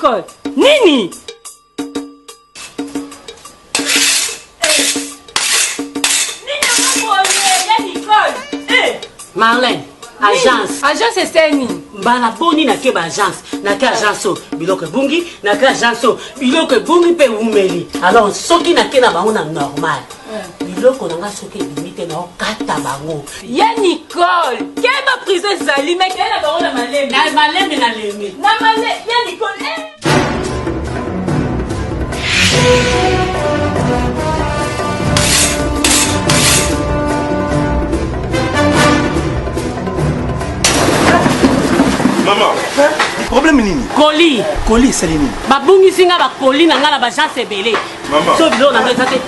Nicole. Nini? Marlène, agence. Agence Esteni. Bana boni na ke agence. Na ke agence biloko bungi, na ke agence biloko bungi pe umeli. Alors soki na ke na bango na normal. Biloko na nga soki limite na kata bango. Ya Nicole, keba prison zali mais kela bango na maleme. Na maleme na leme. Na maleme, ya Nicole. Maman, problème nini? Colis. Colis, c'est nini? Babungi singa ba colis na nga na agence ebele. Maman. So bilo na nga tate.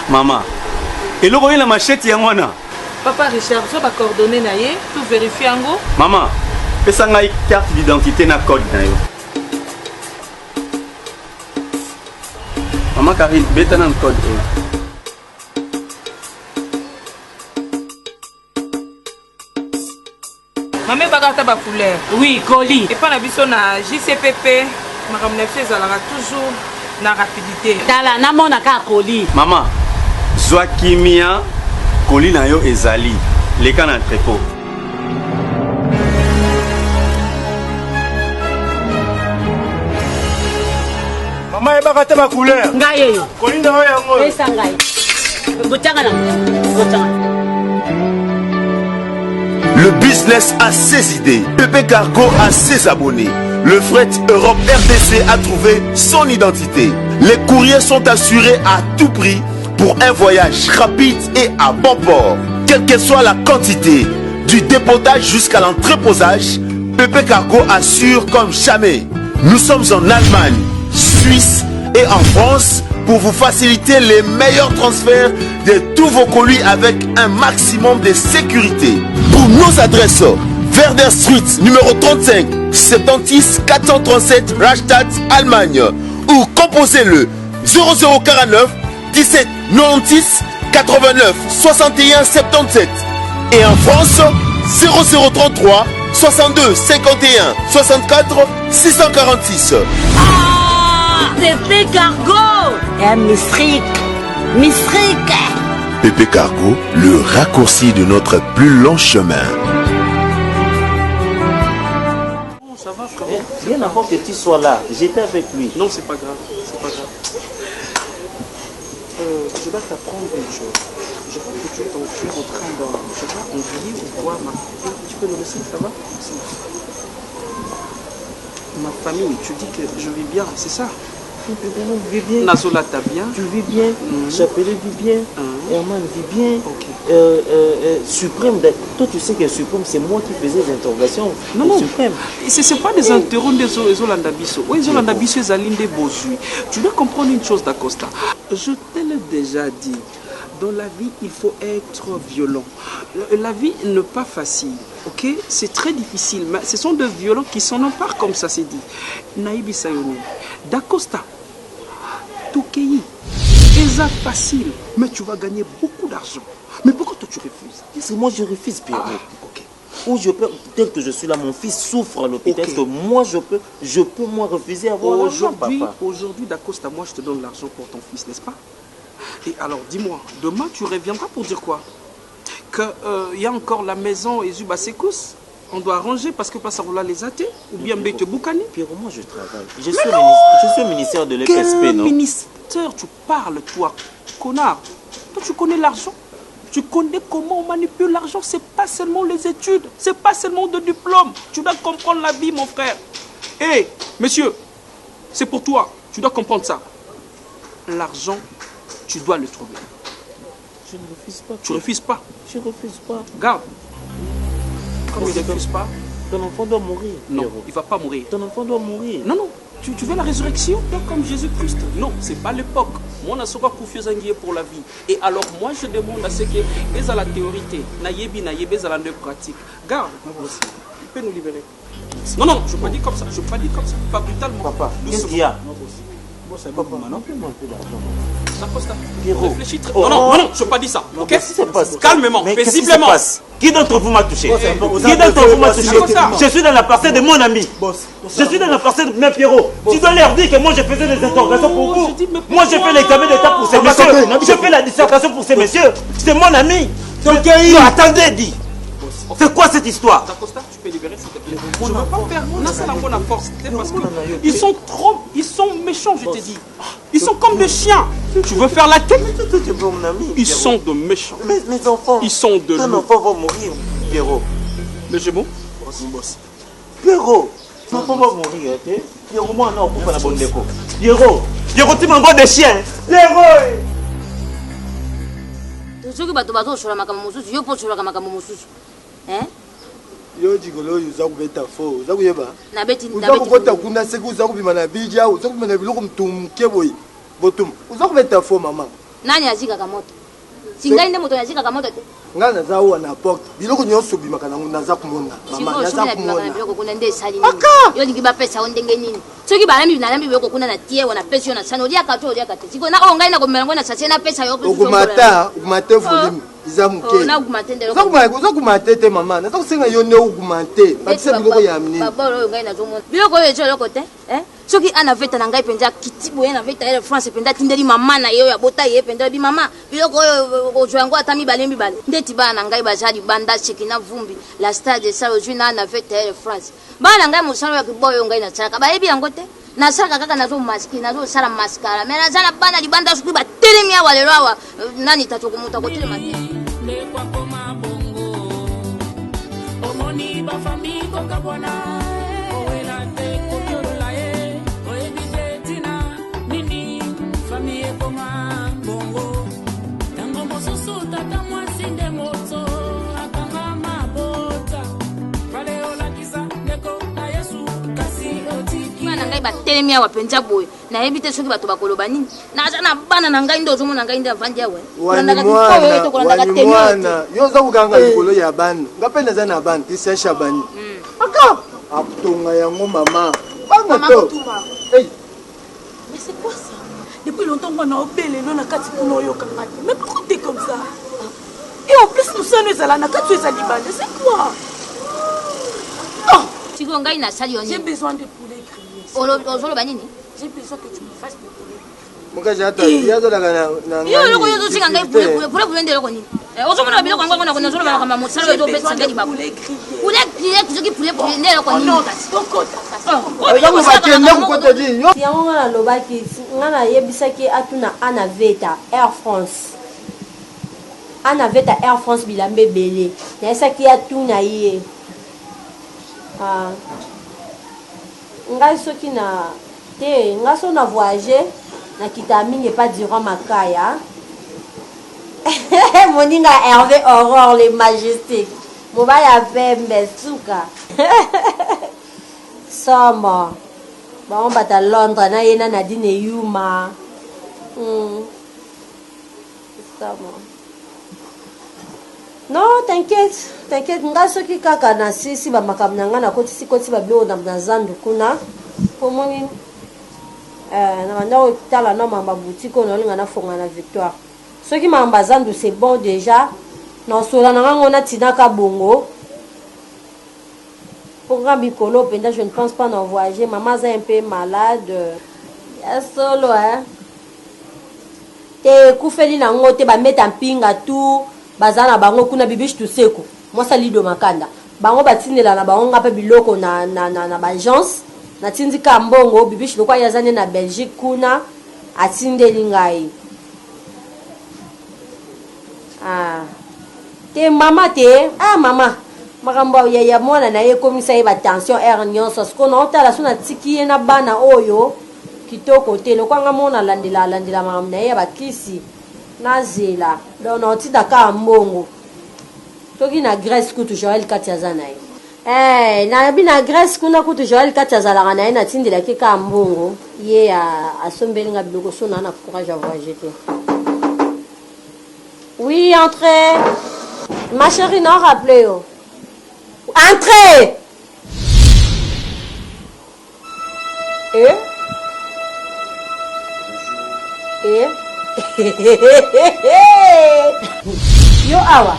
Maman. Et le la machette yangwana. Papa Richard, so ba coordonner na ye, tout vérifier ango. Maman, pesa ngai carte d'identité na code na yo. Maman Karine, beta na code. Maman bagata ba couleur. Oui, colis. Et pas na biso na JCPP, madame Nefse zalaka toujours na rapidité. Tala na mona ka colis. Maman, zwa kimia colis na yo ezali. Leka na entrepôt. Maman ebaka te ba couleur. Ngai yo. Colis na yo yango. Pesa ngai. Botanga na. Botanga. Le business a ses idées, PP Cargo a ses abonnés. Le Fret Europe RDC a trouvé son identité. Les courriers sont assurés à tout prix pour un voyage rapide et à bon port. Quelle que soit la quantité, du dépotage jusqu'à l'entreposage, PP Cargo assure comme jamais. Nous sommes en Allemagne, Suisse et en France pour vous faciliter les meilleurs transferts de tous vos colis avec un maximum de sécurité. Pour nos adresses, Werder Street, numéro 35, 76 437 Rastatt, Allemagne. Ou composez-le 0049 17 96 89 61 77. Et en France, 0033 62 51 64 646. PP Cargo. Et Mistrik. PP Cargo, le raccourci de notre plus long chemin. Ça va, frère. Bien avant que tu sois là, j'étais avec lui. Non, c'est pas grave. C'est pas grave. Je dois t'apprendre une chose. Je crois que tu es en train de... Je sais pas, envier ou quoi, ma famille. Tu peux me laisser, ça va? Ma famille, tu dis que je vis bien, c'est ça? Tu vis bien. Nazola, t'as bien? Tu vis bien. Chapelle vit bien. Herman vit bien. Ok. Suprême, toi tu sais que Suprême, c'est moi qui faisais les interrogations. Non. Suprême. C'est pas des interros des Zolanda Bisso. Oui, Zolanda Bisso, c'est Aline de Bozui. Tu dois comprendre une chose, d'Acosta. Je te l'ai déjà dit. Dans la vie, il faut être violent. La vie n'est pas facile, ok? C'est très difficile, mais ce sont des violents qui s'en emparent comme ça, c'est dit. Naïbi Sayoni, d'Acosta, Toukéi, c'est facile, mais tu vas gagner beaucoup d'argent. Mais pourquoi toi tu refuses? C'est moi je refuse, Pierrot. Ok. Ou je peux, tel que je suis là, mon fils souffre à l'hôpital. Okay. Que moi je peux moi refuser avoir l'argent, papa. Aujourd'hui, d'Acosta, moi je te donne l'argent pour ton fils, n'est-ce pas? Et alors, dis-moi, demain tu reviendras pour dire quoi? Qu'il y a encore la maison et Zuba Sekous? On doit arranger parce que pas ça roule les athées? Ou bien Beke Boukani? Pierrot, moi je travaille. Je suis au ministère de l'EPSP, Quel non? ministère tu parles, toi, connard? Toi, tu connais l'argent? Tu connais comment on manipule l'argent? C'est pas seulement les études, c'est pas seulement de diplôme. Tu dois comprendre la vie, mon frère. Hé, monsieur, c'est pour toi. Tu dois comprendre ça. L'argent, tu dois le trouver. Je ne refuse pas. Tu refuses pas. Je refuse pas. Garde. Comme il ne refuse pas. Ton enfant doit mourir. Non, Pierrot. il va pas mourir. Ton enfant doit mourir. Non. Tu veux la résurrection comme Jésus-Christ? Non, c'est pas l'époque. Moi, on a souvent confié pour la vie. Et alors, moi, je demande à ceux qui est à la théorie, naïebi, à la pratique. Garde, il peut nous libérer. Non, je ne pas dire comme ça. Je ne pas dire comme ça. Pas brutalement. Papa, qu'est-ce qu'il y a? c'est pas pour maintenant. Réfléchis très... Non, je n'ai pas dit ça. Ok? Qu'est-ce qui se passe? Calmement, Mais paisiblement. Qui d'entre vous m'a touché? Qui d'entre vous m'a touché? Je suis dans la parcelle de mon ami. Je suis dans la parcelle de mes Pierrot. Tu dois leur dire que moi je faisais des interrogations pour vous. Moi je fais l'examen d'état pour ces messieurs. Je fais la dissertation pour ces messieurs. C'est mon ami. Non, attendez, dis. C'est quoi cette histoire? Dacosta, tu peux libérer s'il te plaît. Je ne veux pas faire ça la bonne force. Parce qu'ils sont méchants, je te dis. Ils sont comme des chiens. Tu veux faire la tête? Ils sont de méchants. Mes enfants. Ils sont de loups. Ton enfant va mourir, Pierrot. Le Gémeaux? Pierrot. Ton enfant va mourir, ok? Pierrot, moi, non, on coupe la bonne déco. Pierrot, tu m'envoies des chiens. Pierrot! soki bato bazosola makambo mosusu yo mpo osolaka makambo mosusu yo jikolo oyo uza kubeta fo uza kuyeba nabeti uza kubota kuna seki uza kubima na bija uza kubima na biloko mtumuke boyi botum uza kubeta fo mama nani azikaka moto singai nde moto azikaka moto te nga naza awa na porte biloko nyonso obimaka nango naza kumona mama naza kumona biloko kuna nde esali nini yo lingi bapesa yo ndenge nini soki nalambi biloko kuna na tie wana pesi yo na sani oliaka to oliaka te siko na oyo ngai nakomela ngo na sasie napesa yo okumata volume iza muke uza kumate te mama naza kusenga yo nde okumate bakisa biloko ya minini babolo oyo ngai nazomona biloko oyo eza eloko te soki ana veta na ngai mpenza kiti boye na veta ele France mpenza tindeli mama na ye oyo abota ye mpenza bi mama biloko oyo ozwa yango ata mibale ndeti bana na ngai bazali banda cheki na vumbi la star de salo jui na ana veta ele France bana na ngai mosalo ya kiboyo oyo ngai nasalaka bayebi yango te nasalaka kaka nazosala maskara me naza na bana libanda soki batelemi awa lelo awa nani tatokomuta kotelema te omoni bafami kokabwana owela te kokiolola ye oyebite tina nini fami ekoma bongo tango mosusu tata mwasi nde moto akanga mabota vale olakisa ndeko na yesu kasi otiki bana ngai batelemi awa mpenza boye nayebi te soki bato bakoloba nini naza na bana na ngai nde ozomona ngai nde avandi awe wanimwana yo oza kokanga likolo ya bana nga mpe naza na bana tisesha bani aka akutonga yango mama banga to mais c'est quoi ça depuis longtemps qu'on a obélé non na kati kuna oyoka ngati mais pourquoi t'es comme ça et en plus nous sommes ezala na kati ezali bande c'est quoi siko ngai nasali yo j'ai besoin de poulet grillé ozoloba nini j'ai besoin que tu me fasses le poulet mukazi ata yazolaka na yo loko yo zosinga ngai poulet nde loko nini ozomona biloko yango na nazoloba kama mosala yo opesa ngai libaku poulet grillé soki poulet nde loko nini yango nga nalobaki nga nayebisaki atuna ana veta Air France Air France bilamba ebele nayesaki atuna ye ngai soki na te nga so na voyage nakita mingi epa durant makaya moninga Hervé Aurore les majestiques mobali ya pembe suka sombo bango bata Londres na ye na Nadine Yuma sombo non t'inquiète nga soki kaka na sisi bamakambo na nga nakotisi babiloko na zandu kuna pomoni na bandako tala na mamba boutique oyo naolinga nafonga na Victoire soki mamba zandu c'est bon déjà naosola na ngango natinaka bongo pourquoi bikolo mpenza je ne pense pas na voyager maman aza un peu malade ya solo te kufeli nango te bameta mpinga tu baza na bango kuna bibishi tuseko mwasa lido makanda bango batindela na bango nga mpe biloko na baagence natindika mbongo bibishi lokwa yaza nde na Belgique kuna atindeli ngai te mama te mama makambo ya mwana na ye ekomisa ye batension aire nyonso siko naotala so natiki ye na bana oyo kitoko te lokwanga mona alandela makambo na ye ya bakisi nazela donc naotindaka mbongo toki na Grèce kutu Joël kati aza na ye nabi na Grèce kuna kutu Joël kati azalaka na ye natindelaki ka mbongo ye asombeli nga biloko so na courage à voyager te oui entrez ma chérie non rappelez yo entrez Yo awa.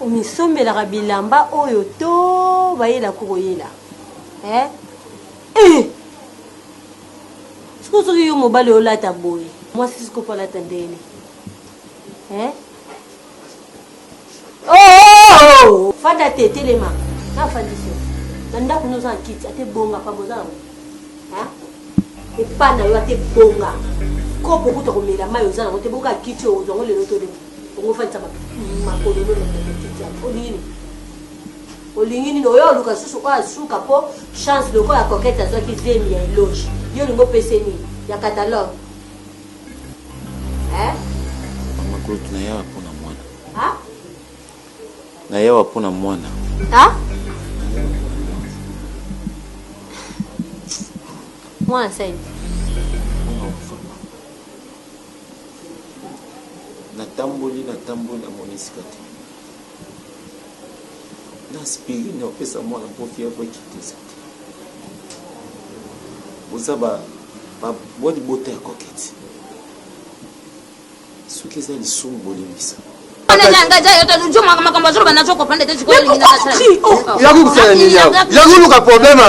Omisombelaka bilamba oyo to bayela kokoyela. Soki yo mobali olata boye. Moi si siko palata ndene. Oh! Fada te telema. Na fandisi. Nanda kuno za kiti ate bonga pa bozana. E pana yo ate bonga. Ko beaucoup to komela mayo zana ko te bonga kiti o zongo le loto de. Bongo fandisa makolo no le kiti. Olini. Olini no yo luka susu kwa suka po chance loko ya coquette azo ki zemi ya eloge. Yo lingo peseni ya catalogue. Mama Claude na yawa pona mwana. Na yawa pona mwana. Mwana saidi. Natamboli na monisika te. Na spiri na opesa mwana mpofi ya kwa kitesa te. Uzaba bodi bote ya koketi. Suki za lisumu bolimbisa. Yakuluka problème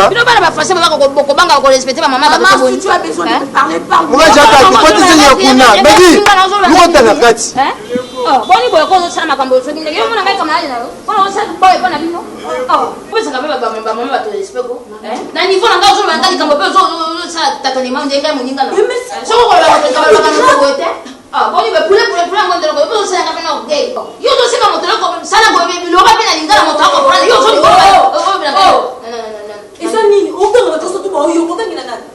Boni be pule ngondelo ko bo sala ka na gay ko yo do se ka motelo ko sala go be lo ba pena lingala motelo ko yo so ko no eso nini uko to so to ba yo ko ngina nani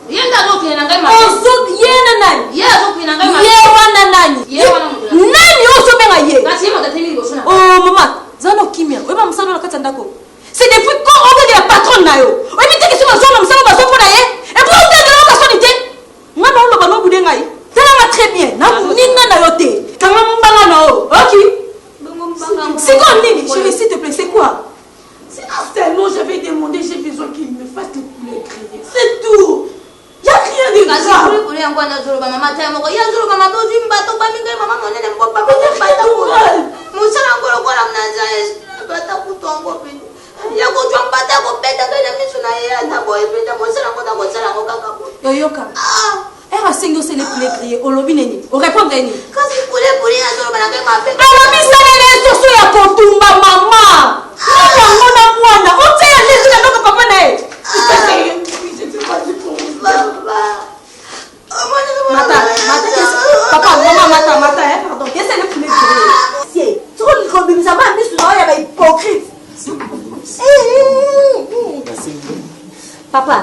yenda do kina ngai ma so yena nani ye so kina ngai ma ye wana nani nani o so benga ye na sima da tini go sona oh mama zano kimia we ba msano na katanda ko c'est depuis quand on veut dire patron na yo o mi teki so so msano ba so pona ye e pour te de la sonité ngana lo ba no bude ngai très bien. Na ninga na yote. Kanga mbanga na o. OK. C'est quoi nini? Chérie, s'il te plaît, c'est quoi? C'est seulement j'avais demandé, j'ai besoin qu'il me fasse le poulet grillé. C'est tout. Y a rien de grave. Poulet en quoi na zolo ba mama ta moko. Ya zolo ba mama ozi mbato ba minga mama monene mko ba mbato. Musala ngolo kwa mna zaes. Bata kutongo pe. Ya ko twambata ko peta kana misu na ya ta boy peta musala ngota ko sala ngokaka ko. Yoyoka. Elle a singé aussi les poulets grillés. Au lobby neni. Au répondre neni. Quand c'est poulet à zolo ba na ma pe. Alors mi ça les soso ya kotumba mama. Ya mona mwana. On tient les gens dans papa na. Papa, maman, mata, pardon. Qu'est-ce que c'est le poulet grillé? C'est trop le robin ça m'a mis sur la ya hypocrite. Papa,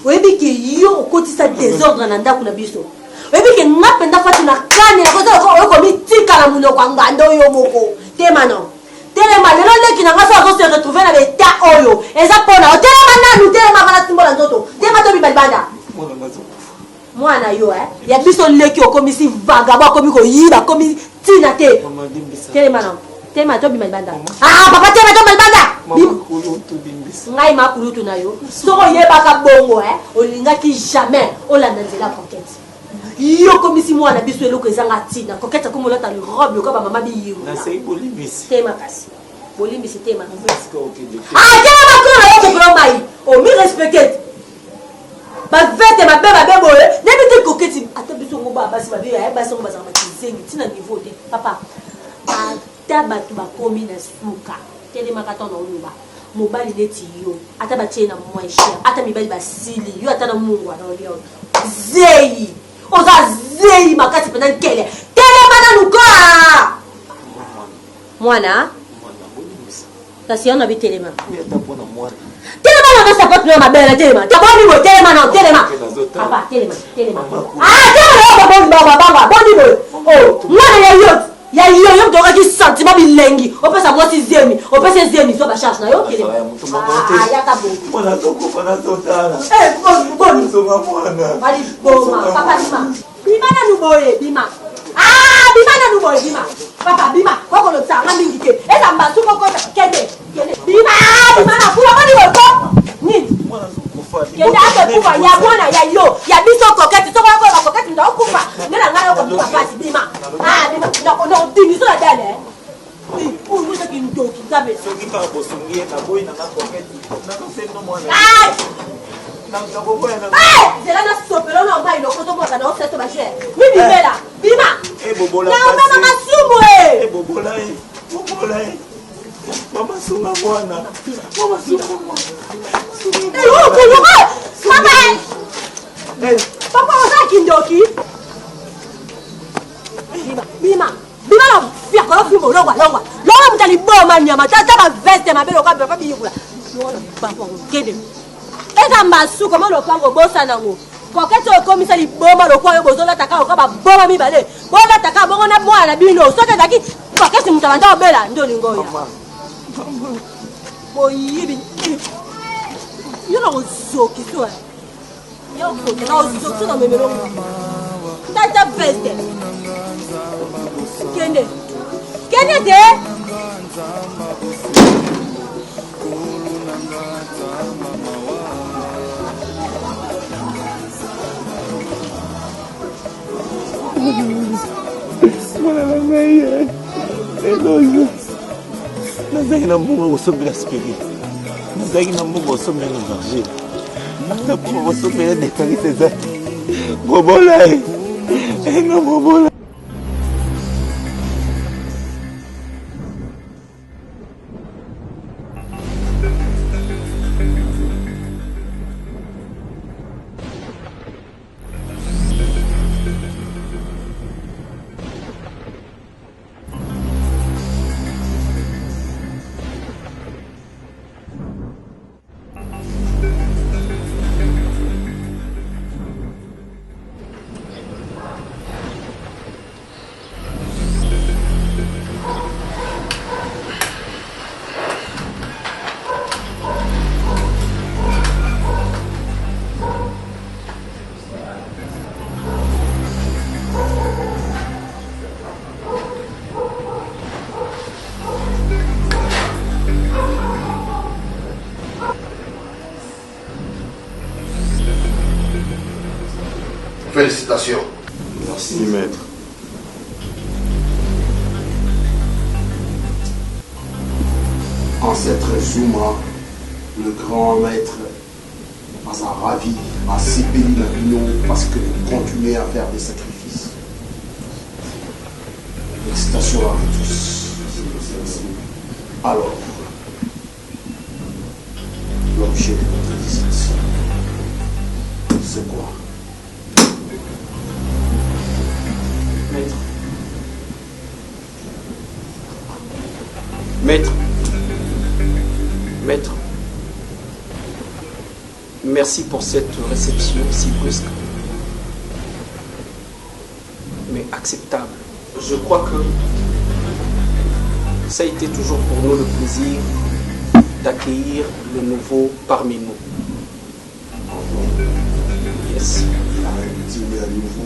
oyebi ke yo okotisa désordre na ndako na biso. Oyebi ke napenda fati na kane na koza ko komitika na munoko ngando yo moko. Temano. Telema lelo leki na ngasa ko se retrouver na l'état oyo. Eza pona. Telema nanu telema bana timbola nzoto. Tema to bibalibanda. Mwana yo ya biso leki okomisi vagabond komi ko yiba komi tina te. Telema non. Tema to bibalibanda. Ah papa tema to bibalibanda. Ngai makulutu na yo soko yebaka bongo olingaki jamais olanda nzela coquette yo komisi mwana biso eloko ezanga tina coquette ko molata le robe ko ba mama biyo na sei bolimbisi tema kasi bolimbisi tema tema ko na yo ko mai o mi respecte ba vete ma beba bebo nebi te coquette ata biso ngo ba basi ba biyo basi ngo bazanga makizengi tina niveau te papa ata batu ba komi na suka telema katona oluba mobali neti yo ata batie na mwaisha ata mibali basili yo ata na mungu anaolia zei oza zei makati pena nkele telema na nuka mwana kasi ona bitelema telema na basa pot na mabele telema taboni mo telema na telema papa telema telema baba boni mo oh mwana ya yo ya yo doka ki sentiment bilengi o pesa moi zemi o pesa zemi so ba charge na yo kele ya ka bo mwana toko pana totala bon so mwana ali boma papa bima na nu boye bima bima na nu boye bima papa bima koko lo tsanga mingi Non, dis-nous ça la dalle. Pour vous, c'est une dope, vous savez. Ce qui va bosser, il y a un boy dans la pocket. C'est là, on a stoppé, là, on a une autre chose, on a cette machine. Oui, là. Bima. Eh, Bobola. Non, on a ma soupe, eh, Bobola. Maman, Souma, moi, Maman, Souma, moi. Eh, oh, Bobola. Maman. Papa, on a Kindoki. Bima. Bima, non, fier, quand on fume, l'on voit. L'on a les bons maniaments, t'as ma veste, ma belle, on va pas bien. Eza masu comment le pango bossa nango pour que tu commissaire li bomba le quoi bozo la taka okaba bomba mi balé bon la taka bon na bwana bino so que daki pour que tu mutanda obela ndo lingo ya bo yibi yo no zo kiso yo ko na zo na memelo tata veste kende de Voilà la meilleure. Et nous, nous avons un bon au sommet aspiré. Nous avons un bon au sommet de manger. Nous avons un bon au sommet de faire ses actes. Bobola. Et non, Bobola. Félicitations. Merci, maître. Ancêtre Zouma, le grand maître, a ravi, a sépélé la bino parce que vous continuez à faire des sacrifices. Félicitations à vous tous. Alors, l'objet de votre visite, c'est quoi? Maître, merci pour cette réception si brusque, mais acceptable. Je crois que ça a été toujours pour nous le plaisir d'accueillir le nouveau parmi nous. Yes. À nouveau.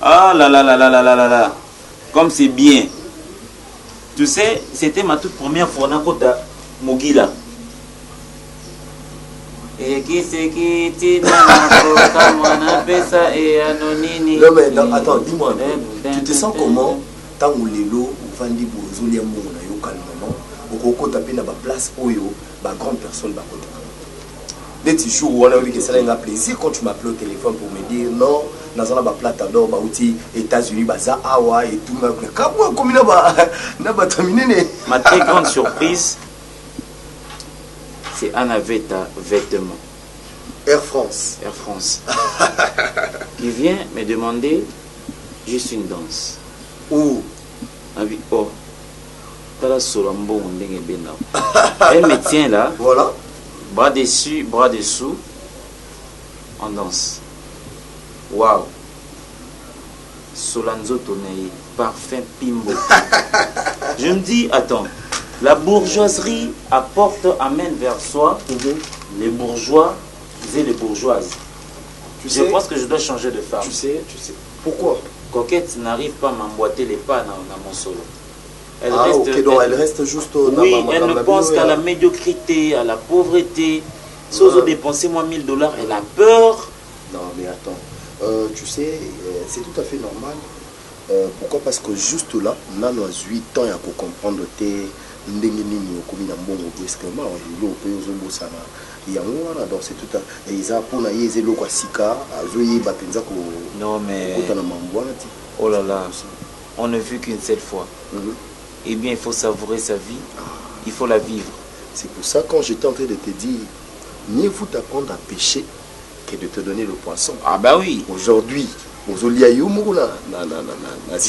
Ah là là là là là là là là. Comme c'est bien. Tu sais, c'était ma toute première fois dans Kota Mogila. Et qui c'est qui tu attends, dis-moi, tu te sens comment tant que l'élo vandi bozoli amour na yo calmement au coco taper na ba place oyo ba grande personne ba kota. Dès que jour on a vu que ça a un plaisir quand tu m'appelles au téléphone pour me dire non, dans un ba plata d'or ba outil États-Unis baza awa et tout ma kabwa comme na ba terminé. Ma très grande surprise c'est Anna Veta vêtements. Air France. Air France. Qui vient me demander juste une danse. Où? Oh. Elle me tient là. Voilà. Bras dessus, bras dessous. On danse. Waouh. Solanzo Tonei. Parfum Pimbo. Je me dis, attends. La bourgeoisie amène vers soi les bourgeois et les bourgeoises. Je pense que je dois changer de femme. Tu sais. Pourquoi? Coquette n'arrive pas à m'emboîter les pas dans mon solo. Elle elle reste juste au... Oui, elle ne pense qu'à la médiocrité, à la pauvreté. Si on dépenser moi $1000, elle a peur. Non, mais attends. Tu sais, c'est tout à fait normal. Pourquoi? Parce que juste là, on a 8 ans à comprendre tes... Donc c'est tout à non mais oh là là, on ne vit qu'une seule fois. Eh bien il faut savourer sa vie, il faut la vivre. C'est pour ça quand j'étais en train de te dire mieux vaut t'apprendre à pêcher que de te donner le poisson. Ah bah oui. Aujourd'hui je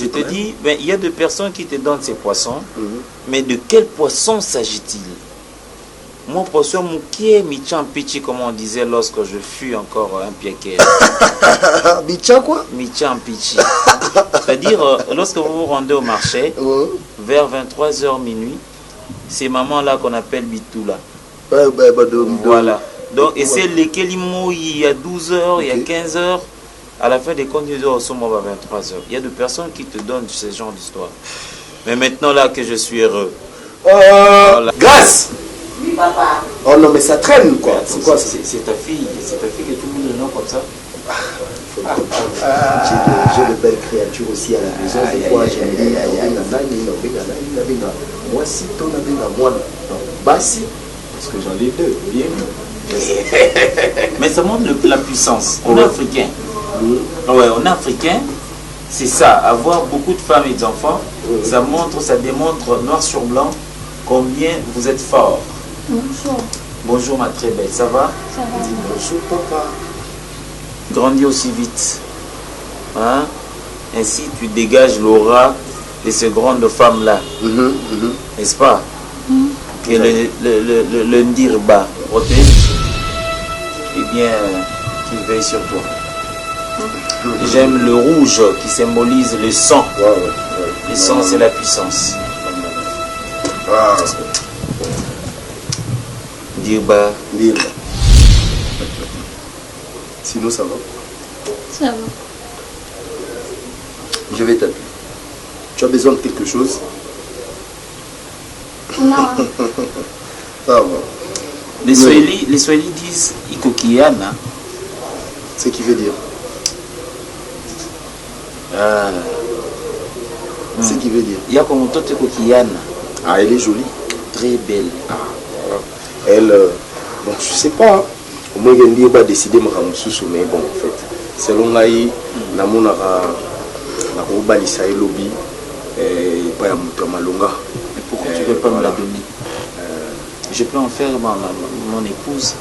te dis, il y a des personnes qui te donnent ces poissons, mais de quel poisson s'agit-il? Mon poisson moukié, michan pichi, comme on disait lorsque je fus encore un piquet. Michan quoi? Michan pichi. C'est-à-dire, lorsque vous vous rendez au marché, vers 23h minuit, ces mamans-là qu'on appelle Bitoula. Voilà. Donc, et c'est lesquels il y a 12h, il y a 15h. À la fin des comptes, nous sommes à 23h. Il y a des personnes qui te donnent ce genre d'histoire. Mais maintenant, là que je suis heureux. Grâce! Oui, papa. Oh non, mais ça traîne, quoi. C'est quoi? C'est ta fille. C'est ta fille que tout le monde le nom comme ça. J'ai de belles créatures aussi à la maison. Des fois, j'aime bien. Moi, si ton ami n'a moi, Bassi, parce que j'en ai deux. Bien. Mais ça montre la puissance. On est africain. Ouais, on est africain. C'est ça. Avoir beaucoup de femmes et d'enfants, ça démontre noir sur blanc combien vous êtes fort. Bonjour. Bonjour ma très belle. Ça va? Ça va. Dis bonjour papa. Grandis aussi vite. Hein? Ainsi tu dégages l'aura de ces grandes femmes-là. N'est-ce pas? Et le ndirba protège. Eh bien, qu'il veille sur toi. J'aime le rouge qui symbolise le sang. Le sang, c'est la puissance. Dirba. Sinon, ça va? Ça va. Je vais t'appeler. Tu as besoin de quelque chose? Non. Ça va. Les Swahili disent Ikokiana. Ce qui veut dire? Ce qui veut dire? Il y a comme toi Ikokiana. Ah, elle est jolie. Très belle. Elle, bon, je sais pas. Au moins, il y a décidé de me rendre mais bon, en fait, selon l'aïe, la monara, la roba, l'issaï lobby, et pas à Malonga. Mais pourquoi tu ne veux pas me la donner? Je peux en faire mon épouse.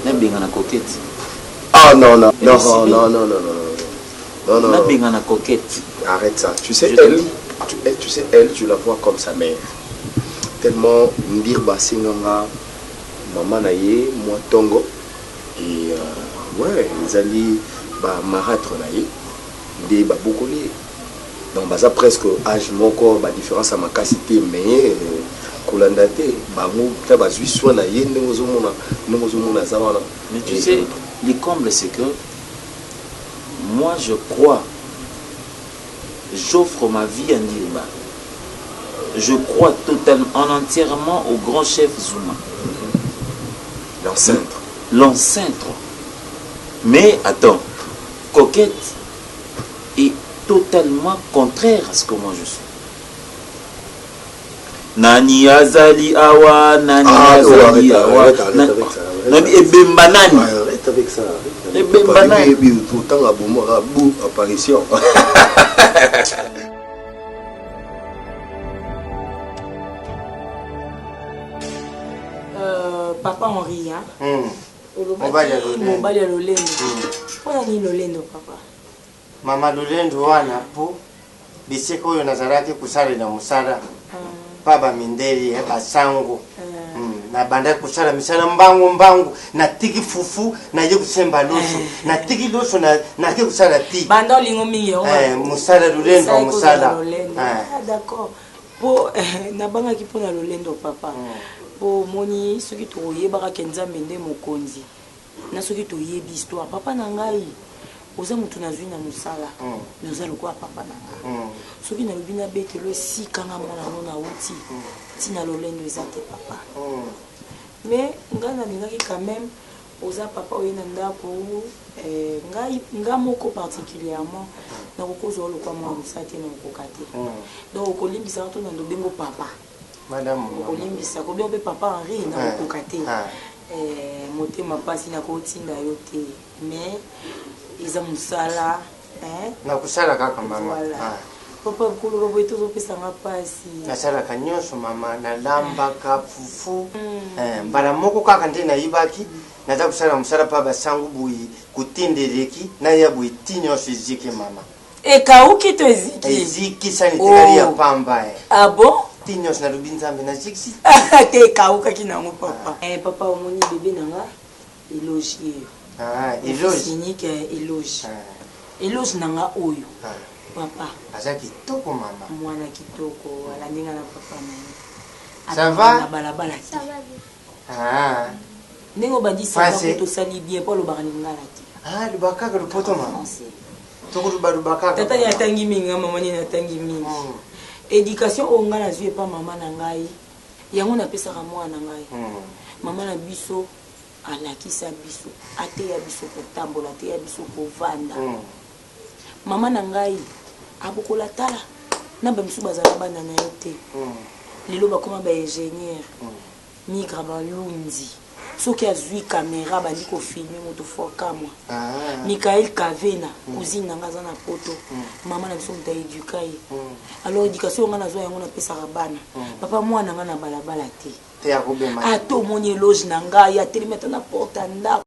N'a bien la coquette. Ah non, non, Elle non, est si non, belle. non, non, non, non, non. N'a bien la coquette. Arrête ça. Tu sais, Je te elle, dis. tu sais, elle, tu la vois comme sa mère. Tellement, Ndir Basinganga, maman naïe, moi Tongo. Et ouais, les alliés, marâtre naïe, des baboukolé. Donc, ça presque âge mon corps, différence à ma capacité, mais Kolandate, tu as vu soit naïe, Mais tu sais, les combles, c'est que moi je crois, j'offre ma vie à Ndimba. Je crois totalement, entièrement au grand chef Zuma. L'ancêtre. L'ancêtre. Mais attends, Coquette est totalement contraire à ce que moi je suis. Nani azali awa, nani azali awa. Arrête avec ça. Arrête avec ça. Autant à bout apparition. Papa Henri, mobali ya lolendo mpona nini lolendo papa? mama lolendo wana po bisika oyo nazalaki kosalela mosala pa bamindeli basango nabandaki kosala misala mbangu natiki fufu naye kosemba loso natiki loso nake kosala ti banda olingo mingi mosala lolendo mosala d'accord po nabangaki mpona lolendo papa po moni soki toyebaka ke nzambe nde mokonzi na soki toyebi histoire papa na ngai oza motu nazwi na mosala me oza lokola papa na ngai soki nalobi nabetelo esikanga mwanano nauti ntina lolendo eza te papa mais ngai nalingaki quand même oza papa oye na ndako ngai moko particulièrement nakokozwa lokwa mwa mosala te na okoka te donc okolimbisaka to na ndobengo papa okolimbisa kobia mpe papa Henri na okoka te motema mpasi nakotinda yo te mais eza mosala nakosala kaka mama papa kuluka boye tozopesanga mpasi nasalaka nyonso mama nalambaka fufu mbala moko kaka nde nayibaki naza kosala mosala mpa basango boye kotindeleki naya boye ti nyonso eziki mama ekauki to eziki sani tekali ya pamba abo ti nyonso nalobi nzambe nazikisi te ekaukaki nango papa papa omoni bebe nanga elogie unique éloge éloge nanga oyo papa aza kitoko mama mwana kitoko alandinga na papa ça va na balabala te ndenge obandisa tosali bien po alobaka lingala te lubakaka lupoto mama tokolubakaka tata ni atangi mingi nga mama nini atangi mingi éducation oyo nga nazwi epa mama na ngai yango napesaka mwana na ngai mama na biso alakisa biso ateya biso kotambola ateya biso kovanda mama na ngai abokola tala na bamisu bazala bana na ye te lelo bakoma baingénieur migra balundi soki azwi kamera bandi kofilme moto fokamwa Michael Kavena cousine nanga aza na poto mama na biso moto aeduka ye alors éducation nga nazwa yango napesaka bana papa mwana nga na balabala te ato omoni éloge na ngai atelemi ata na porte ya ndako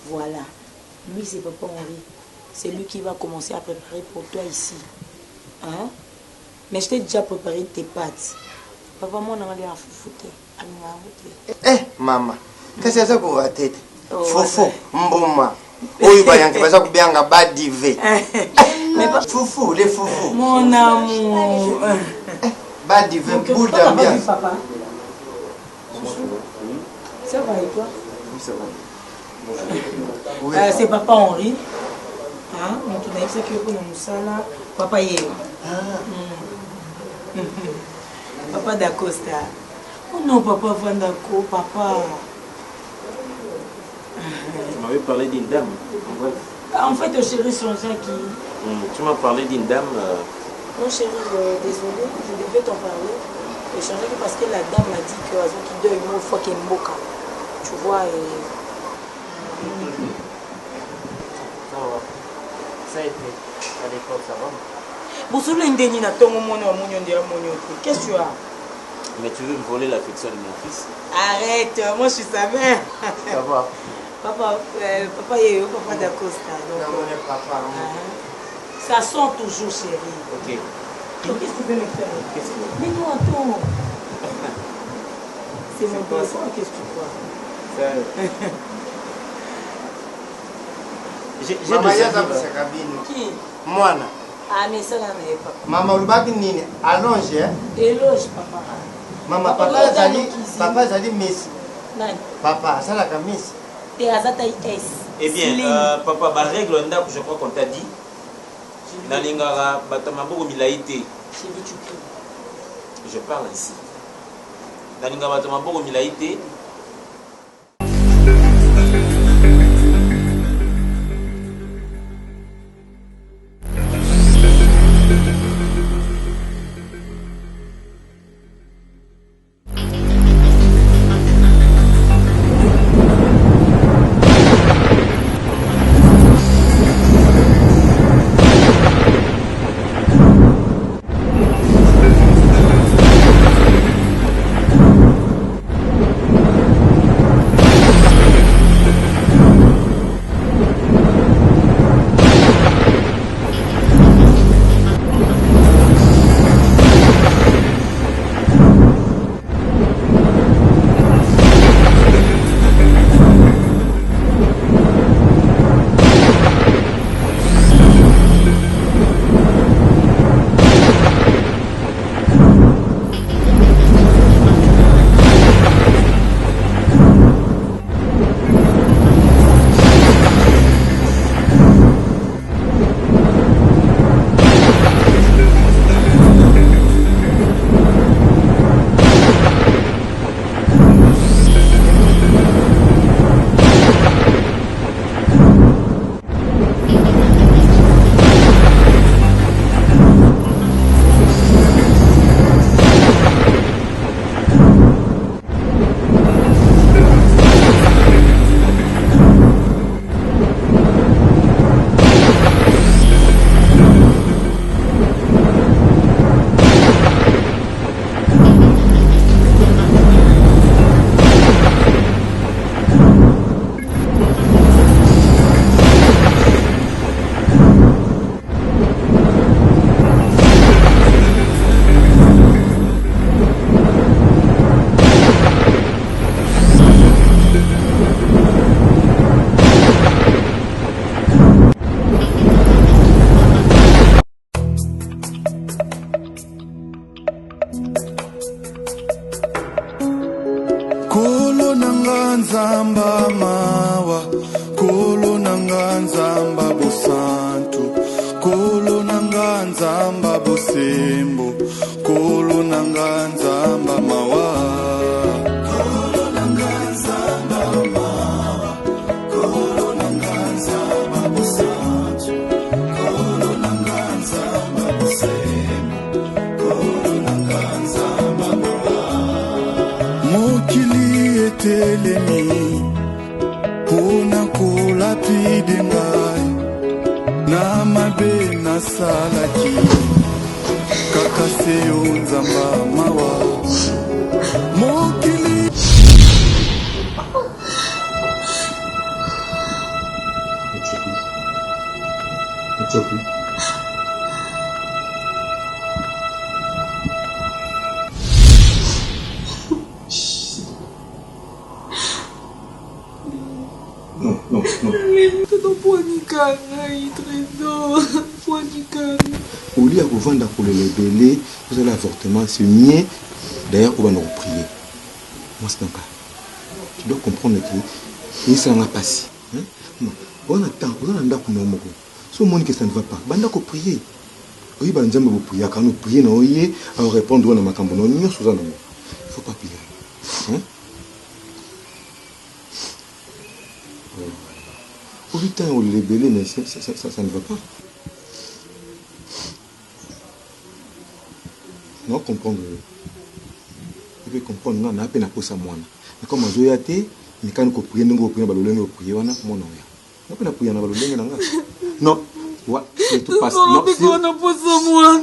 Voilà. Lui, c'est Papa Henri. C'est lui qui va commencer à préparer pour toi ici. Hein? Mais je t'ai déjà préparé tes pâtes. Papa, moi, on a l'air à foutre. Eh, maman. Qu'est-ce que c'est pour la tête? Foufou, mboma. Oui, bah, il y a bien un bas divé. Mais pas foufou, les foufous. Mon amour. Bas divé, boule d'ambiance. Papa. Ça va et toi? Oui, ça va. Oui. C'est Papa Henri. Hein? Donc, tu as dit que pour nous ça là. Papa Yé. Papa d'Acosta. Oh non, Papa Vandako, Papa. Tu m'avais parlé d'une dame. En fait, chérie, son qui. Tu m'as parlé d'une dame. Non, chérie, désolé, je devais t'en parler. Et chérie, parce que la dame m'a dit que qui doit une fois qu'elle moque. Tu vois, et. Ça a été à l'école, ça va? Bon, sur l'indéni, qu'est-ce que tu as? Mais tu veux me voler l'affection de mon fils? Arrête, moi je suis sa mère. Ça va? Papa, papa Yéyo, Papa d'Acosta. Papa. Ça sent toujours, chérie. Ok. Donc, qu'est-ce que tu veux me faire? Qu'est-ce que... Mais nous, attends. C'est mon boisson, qu'est-ce que tu crois? J'ai des Qui? Moi. Ah, mais ça, là, mais papa. Maman, le bac nini, allonge, hein? Éloge, papa. Maman, papa, Zali Messi. Nani? Papa, ça la camise. T'es à Zataï S. Eh bien, papa, ma règle, je crois qu'on t'a dit. Nalingara, Batamabo, Milaïté. Je parle ici. Nalingara, Batamabo, Milaïté. Tchokou. Non, non, non. Au lieu de vendre pour le libérer, vous allez l'avortement, c'est mieux. D'ailleurs, on va nous prier. Moi, c'est un cas. Tu dois comprendre que ça n'a pas passé. On attend, on a un pour nous. Si on que ça ne va pas, on doit prier. Oui, on doit prier. Quand nous prions, on va répondre à ma campagne. Il ne faut pas prier. Au putain, on les libérer, mais ça ne va pas. Non, comprendre. Vous pouvez comprendre, on a à peine à poser à moi. Mais comme on a été, mais quand on prie, on prie, on prie, on a mon nom. On a peine à prier, on a prié. Non, ouais, c'est tout passe. Non, c'est on a posé à moi.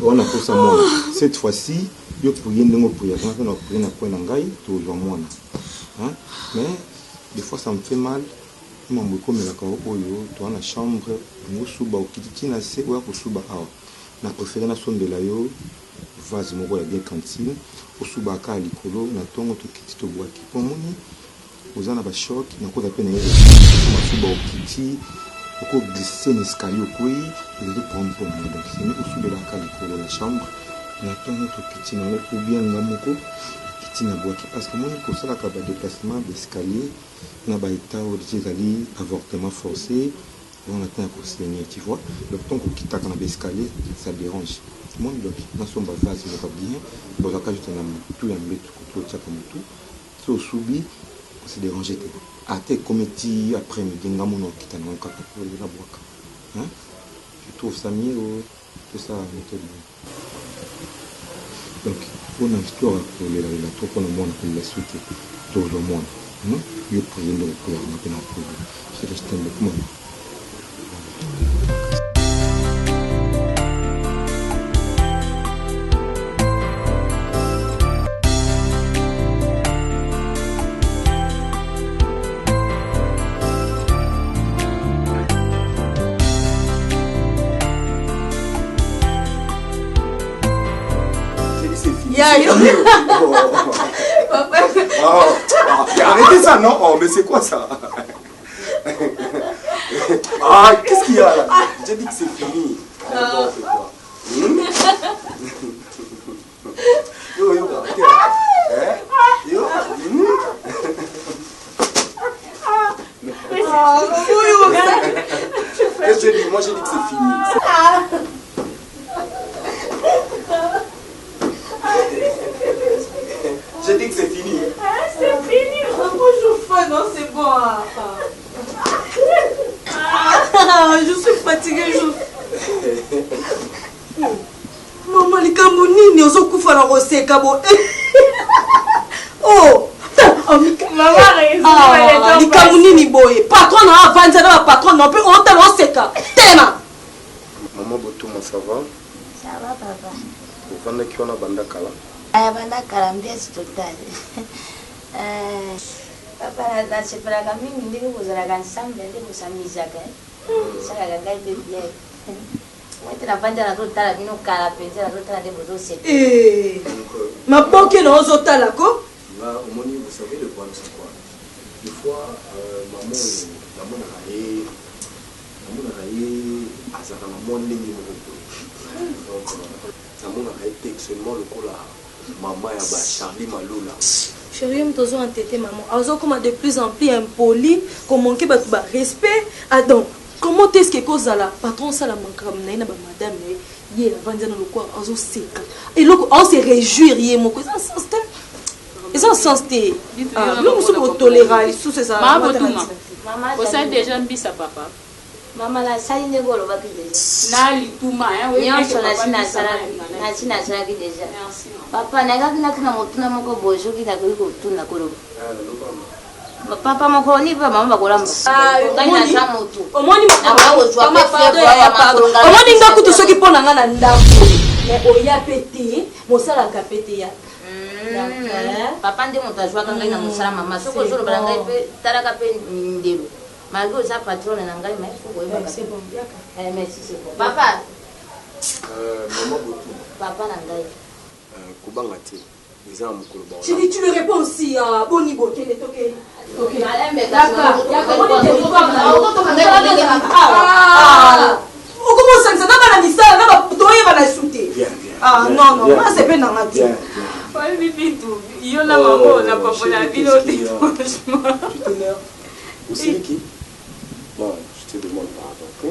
On a posé à moi. Cette fois-ci, je prie, on prie, on prie, toujours moi. Mais des fois, ça me fait mal. Je me dis que je suis dans la chambre, je suis dans la chambre, je suis na préféré na sonde la yo vase moko ya bien cantine osubaka likolo na tongo to kiti to boaki pomoni ozana ba choc na ko da pena na suba okiti oko glisser na escalier okoi et de prendre pour moi donc c'est osubaka likolo la chambre na tongo to kiti na ko bien ngamoko kiti na boaki parce que moi ko sala ka ba déplacement d'escalier na ba état où j'ai avortement forcé. On atteint pour saigner, tu vois. Donc, tant qu'on quitte à l'escalier, ça dérange. Moi, dans son vase, il n'est pas bien. Bon, quand je t'en ai tout, il y a tout, tout. Si on subit, on s'est dérangé. À tes commétis, après-midi, on a mon qui t'a non capable pour la boîte. Je trouve ça mieux que ça, méthode. Donc, on a une histoire pour les trop qu'on a moins pour la suite. Tout le monde. Je prie, on a peine à prouver. C'est le système de comment. Arrêtez ça, non? Oh, mais c'est quoi ça? Ah, qu'est-ce qu'il y a là? J'ai dit que c'est fini. Ah, c'est quoi? Yo, yo, arrêtez. Yo. Qu'est-ce que je dis? Moi, j'ai dit que c'est fini. J'ai dit que c'est fini. C'est fini. Moi, je fais, non, c'est bon. Je suis fatiguée. Maman, les Camerounais, ils ont coupé la recette. Oh! Maman, les Camerounais, boy. Patron, on va vendre patron, on peut on t'a seka. Tema. Maman Botouma, ça va? Ça va, papa. Vous vendez qui on a banda kala? Ah, banda kala, mbesi total. Papa, na sepelaka mingi ndenge kozalaka ensemble nde kosamizaka esalaka ngai mpe bien moete navandi nazotala bino kala mpenza nazotala nde bozoseka maboke na ozotala ko omoni vous savez le problème c'est quoi des fois maman namonaka ye azalaka na mwa ndenge moko boye donc namonaka ye te seulement lokola mama ya bacharli malula. Chérie, je suis entêtée, maman. Alors, comment de plus en plus impoli, comment que respect. Attends, comment est-ce que cause la patron ça la manque na madame hier vendre dans le quoi azo seka. Et là on se réjouir hier mon ça sens ils ont sens té. Nous sommes tolérants, tout c'est ça. Maman, vous savez déjà un bis à papa. Maman la sali ne golo ba déjà. Na lituma hein oui. Nyon so na sala ki déjà. Papa na ga na motuna moko bojo ki na ko tuna ko. Papa moko ni pa mama bakolamba. Kani na sa motu. Omoni omoni ngaku to soki pona nga na ndako. Mais oya pété, mosala ka pété ya. papa nde moto azwaka ngai na mosala mama soki ozolobala ngai mpe talaka mpe ndelo malgré oza patrone na ngai mais faut koyebaka merci c'est bon papa maman Botou papa na ngai kobanga te eza na mokolo bao tu le réponds aussi boni bokende tokende okomosanisa na bana misala na toyeba na sute non c'est pe nanga te yo na mamo na papa na bino te franchement tu t'énerves aussi qui non je te demande pardon ok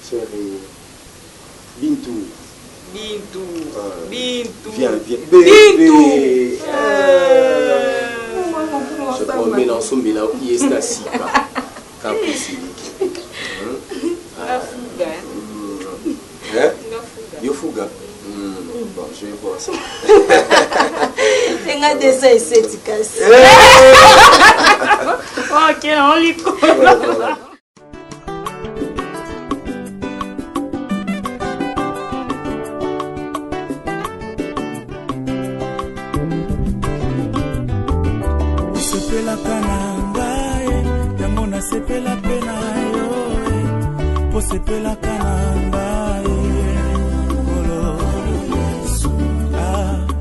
c'est Bintou viens bébé je promets dans son bilan qui est assis capricci yo fuga bon je vais voir ça tenga desa eseti kasi ok on liko sepelaka na ngai yango nasepela mpe na yo po sepelaka na ngai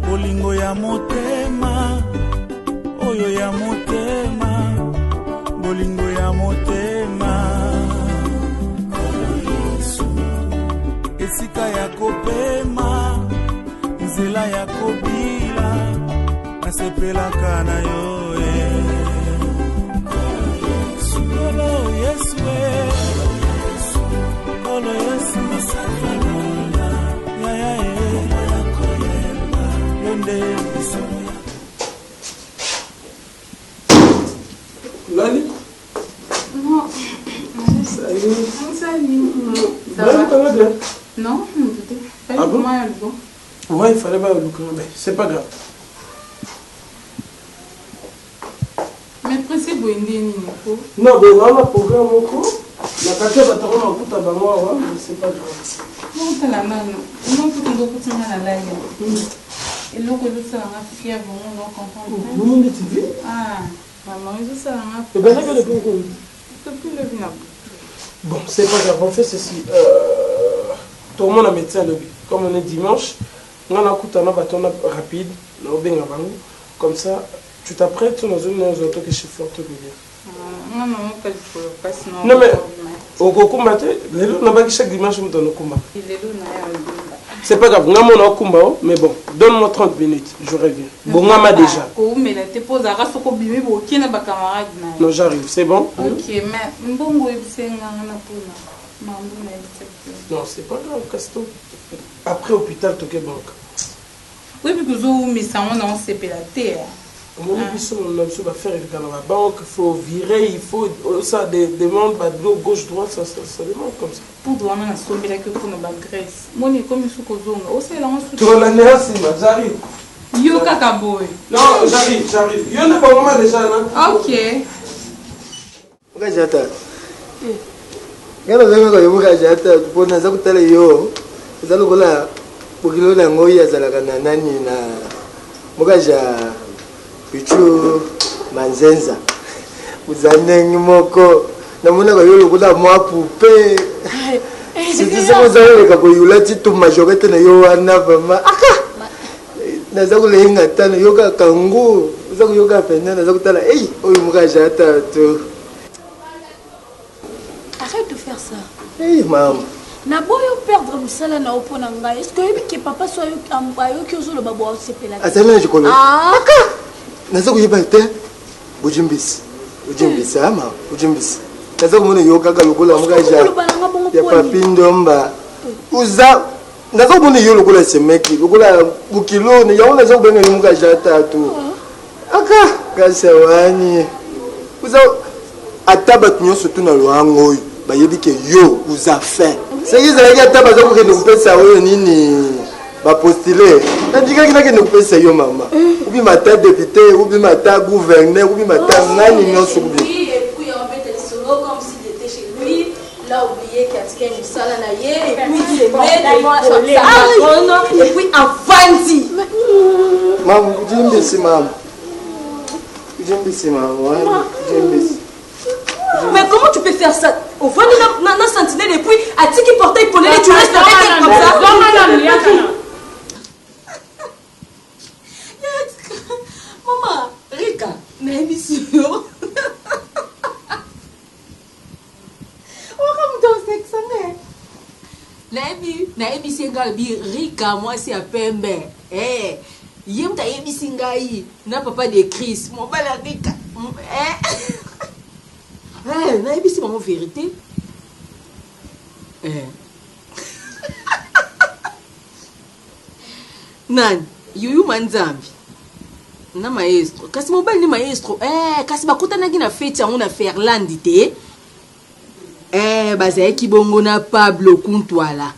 bolingo ya motema oyo ya motema bolingo ya motema esika ya kopema nzela ya kobila nasepelaka na yo Kolo Yesu Kolo Yesu ya yonde Lali non salut ça va bien non ah bon ouais il fallait pas le mais c'est pas grave. Non, mais on a un programme au cours. La carte va tomber en route à Bangoua, mais c'est pas grave. Non, c'est la main. Non, tout le monde est à la ligne. Et l'eau que nous sommes fiers, on va comprendre. Vous m'en dites-vous? Ah, maman, ils sont à et bien, là, le concours. Bon, c'est pas grave, on fait ceci. Tout le monde a médecin de vie. Comme on est dimanche, on a un coup de bâton rapide, comme ça. Tu t'apprêtes sur une auto que je suis fort de bien. Non, pas du tout. Non, mais au Kokumba, les loups n'ont pas chaque dimanche où on combat. C'est pas grave, on a un combat, mais bon, donne-moi 30 minutes, je reviens. Bon, on m'a déjà. Non, j'arrive, c'est bon? Ok, mais bon, non, c'est pas grave, Casto. Après, hôpital, tu es banque. Oui, parce que vous mais ça, on a CPLAT. On va faire dans la banque, il faut virer, il faut ça des demandes de gauche droite, ça demande comme ça. Pour droit on a sauvé la que pour nos Grèce. Moi les comme sous zone. Oh c'est là on tu vas l'année j'arrive. Yo kakaboy. Non, j'arrive. Yo n'est pas vraiment déjà là. OK. Ngajata. Ngalo zanga ko ngajata pona za kutala yo. Zalo kola bokilo la ngoyi azalaka na nani na mukaja Pichu manzenza uzanengi moko namuna ka yolo kula mwa pupe sisi kuzale ka koyula titu majorité na yo wana vama aka naza kulenga tano yoka kangu uza kuyoka penda naza kutala oyo mukaja tatu. Arrête de faire ça. Maman na boyo perdre musala na opona ngai est-ce que papa soit yo ki ozolo babo au sepela azana jikolo aka naza kuyiba te bujimbisi ama bujimbisi naza kumona yo kaka lokola mukaja ya papindomba uza naza kumona yo lokola semeki lokola bukilo ne yaona naza kubenga mukaja tatu aka kasawani uza ataba tunyoso tuna lwango bayebi ke yo uza fait c'est qu'ils allaient ataba za kokende kupesa oyo nini bapostile ndikaki nakende kupesa yo mama ubi mata député ubi mata gouverneur ubi mata nani nyonso kubi et puis on met le solo comme s'il était chez lui là oublié qu'à ce musala na ye et puis c'est et puis avandi Maman, Jimbisi, maman. Jimbisi, maman. Jimbisi. Mais comment tu peux faire ça? Au fond, on a sentinelle et puis à qui portait pour les tu restes avec elle comme ça? Maman, Rika, mais monsieur. nayebisi ngai bi Rika mwasi ya pembe ye mutu ayebisi ngai na papa de Chris mobali ya Rika nayebisi bango vérité nani yuyu manzambi na maestro kasi mobali ni maestro kasi bakutanaki na feti yango na Ferlandi te bazalaki bongo na Pablo Kuntwala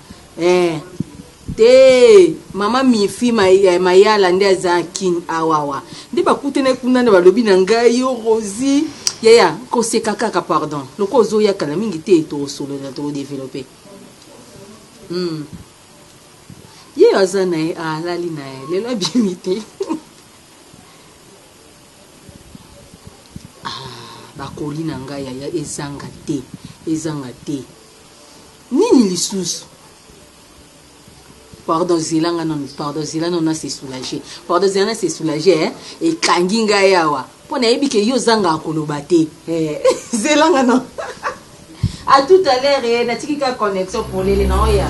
te mama mifi mayala nde aza king awawa nde bakutana kuna na balobi na ngai yo Rosie yaya koseka kaka pardon loko ozoyaka na mingi te tosolola todevelope ye aza na ye alali na ye lelo abimi te bakoli na ngai yaya ezanga te nini lisusu pardon zilanga non na se soulager pardon zilanga se soulager ekangi ngai awa mpo nayebi ke yo zanga akoloba te zilanga non à tout à l'heure natiki ka connexion pour lele na oya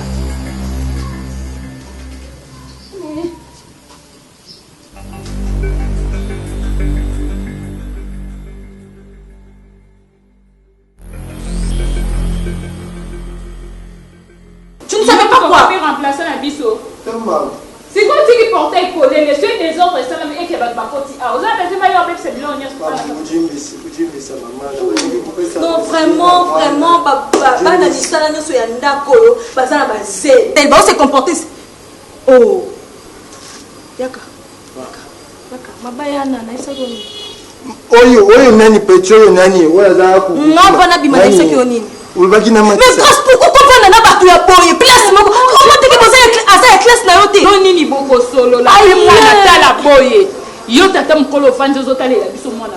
Tu ne savais pas quoi? Remplacer la biseau. Comment? C'est comme si il portait collé les yeux des autres et ça et que votre bakoti a. Vous avez dit maillot avec ces blancs on y a non vraiment bana lisala nyonso ya ndako oyo baza na bazele bao se comporter oh yaka mabaya na isa ko oyo nani pecho oyo nani oyo aza ku ngomba na bima isa ko nini ulibaki na matisa mais grâce pourquoi comprendre na batu ya boye place moko comment te que boza asa classe na yo te non nini boko solo la mwana tala boye yo tata mkolo fanje zotalela biso mwana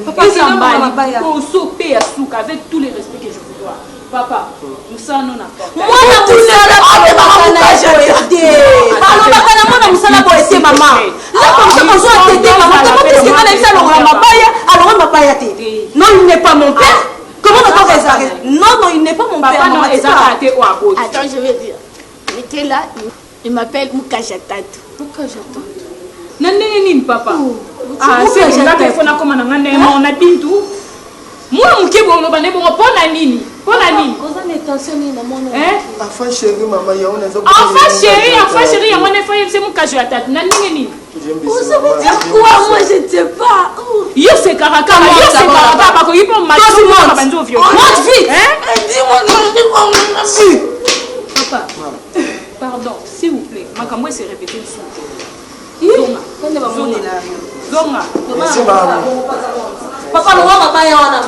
papa Zambali pour payer à souk avec tous les respects que je vous dois papa nous sommes non n'importe mwana musala balobaka na mwana musala boye te mama lakomisa kozwa tete mama comment est-ce que ngana bisa alongola mabaya alongola mabaya te non il n'est pas mon père comment on peut réserver non il n'est pas mon père non attends je vais dire il était là il m'appelle Mukajatato nani papa c'est là qu'il faut na koma na ngane mon abintu moi mukebo lo bane bon pona nini oza na tension ni na mona enfant chérie maman ya on a enfant chérie ya mwana fa c'est Mukajatato nani nini ça veut dire quoi moi je ne sais pas yo c'est caractère parce que il peut matcher banjo vieux monte vite dis-moi papa pardon s'il vous plaît makambo c'est répété zonga papa lo wa mabaya wana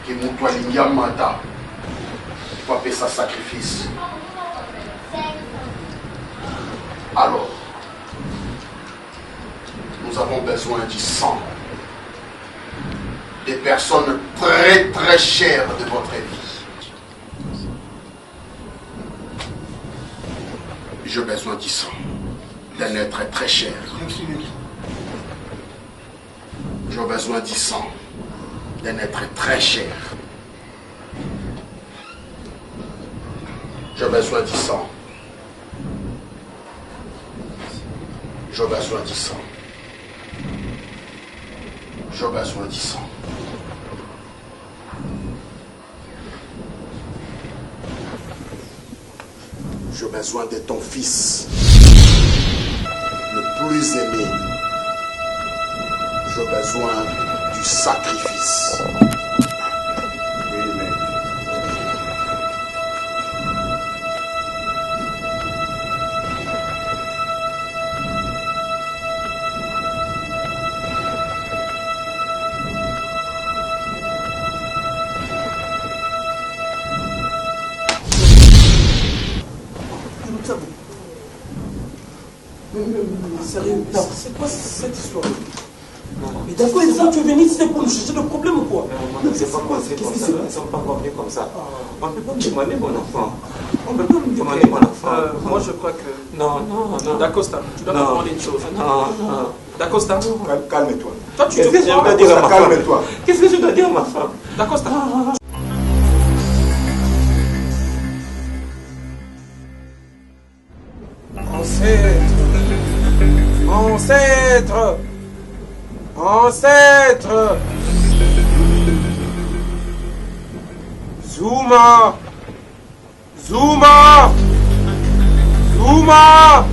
que moto alingi amata po apesa sacrifice. Alors, nous avons besoin du sang des personnes très très chères de votre vie. J'ai besoin du sang d'un être très cher. J'ai besoin du sang d'un être très cher. J'ai besoin du sang. J'ai besoin du sang. J'ai besoin du sang. J'ai besoin de ton fils, le plus aimé. J'ai besoin du sacrifice. Sérieux, c'est quoi cette histoire? Mais d'accord, Elsa, tu es venu ici pour nous chercher le problème ou quoi? Non, c'est pas passé comme ça. Ils ne sont pas encore venus comme ça. On ne peut pas me demander mon enfant. On ne peut pas me demander mon enfant. Moi, je crois que... Non, non, non. D'Acosta, tu dois comprendre une chose. Non, non. D'Acosta, calme-toi. Toi, tu Qu'est-ce que je dois dire à ma femme? Calme-toi. Qu'est-ce que je dois dire à ma femme? D'Acosta. Ancêtre! Ancêtre! Zuma! Zuma! Zuma!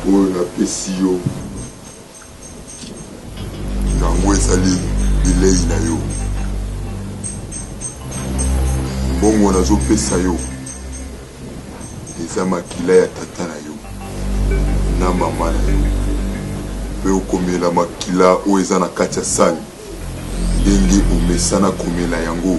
oyo napesi yo yango ezali bilei na yo, mbongo nazopesa yo eza makila ya tata na yo na mama na yo, mpe okomela makila oyo eza na kati ya sani ndenge omesana komela yango.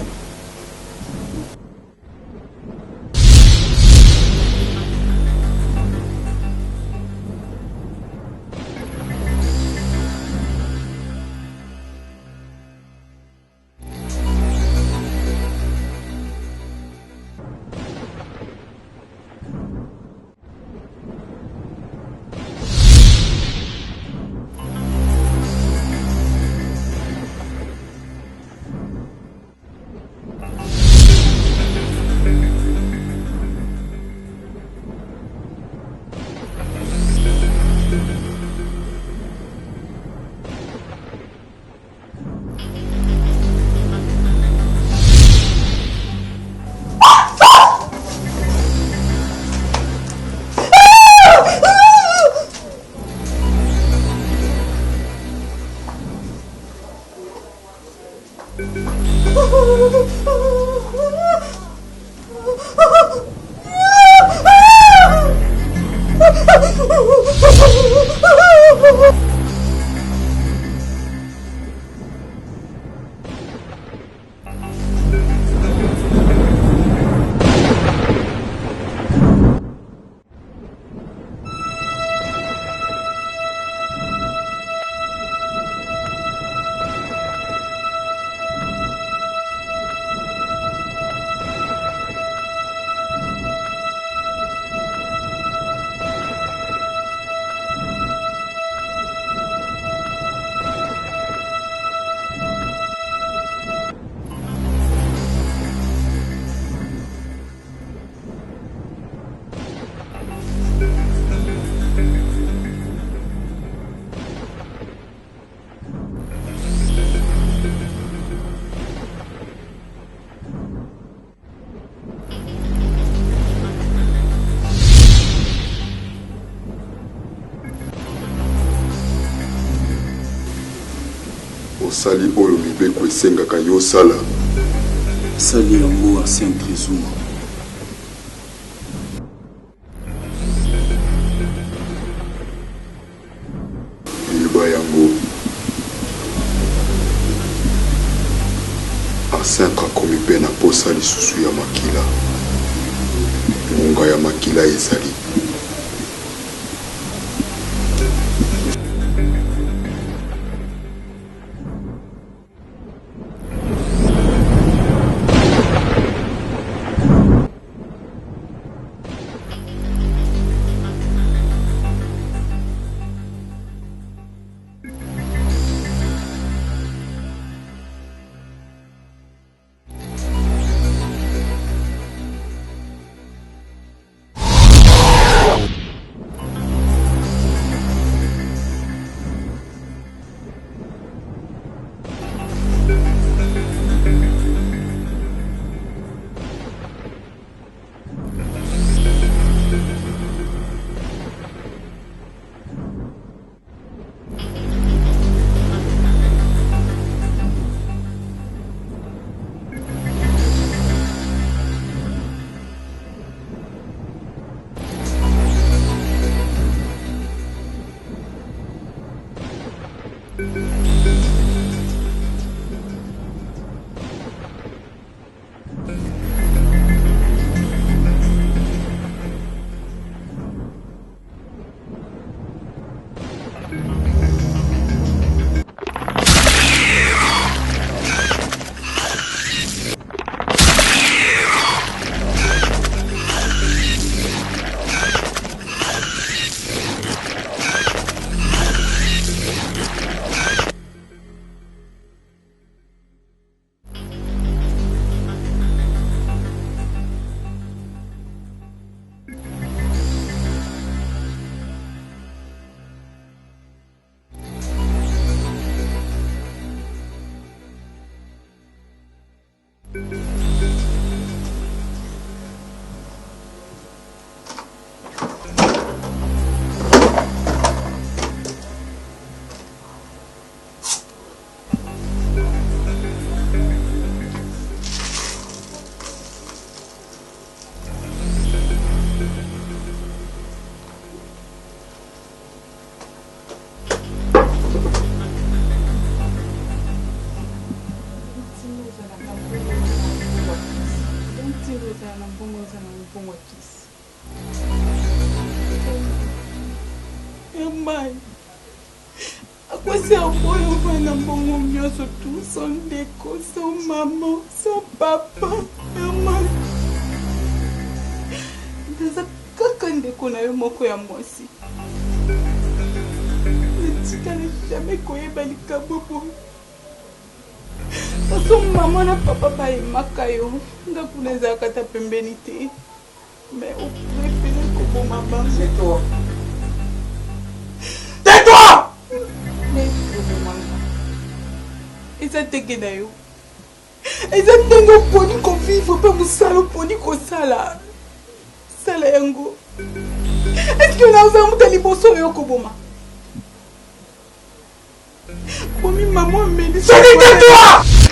osali oyo mibeko esengaka yo osala sali yango Arsène Trésor. liba yango acentre akomi mpe na posa lisusu ya makila ngonga ya makila ezali Son déco, son maman, son papa, maman. Dans un déco na yo moko ya mwasi. Tika na jamais koyeba likabobo. Son maman na papa ba emaka yo. Ndaku neza kata pembeni te. Mais au préféré ko ma banque. C'est toi. Tais-toi! Mais eza teke na yo eza ndenge oponi kovivre mpe mosala oponi kosala sala yango eske onaza muta liboso oyo koboma bomi mama ameli toi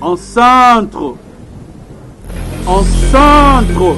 En centre. En centre.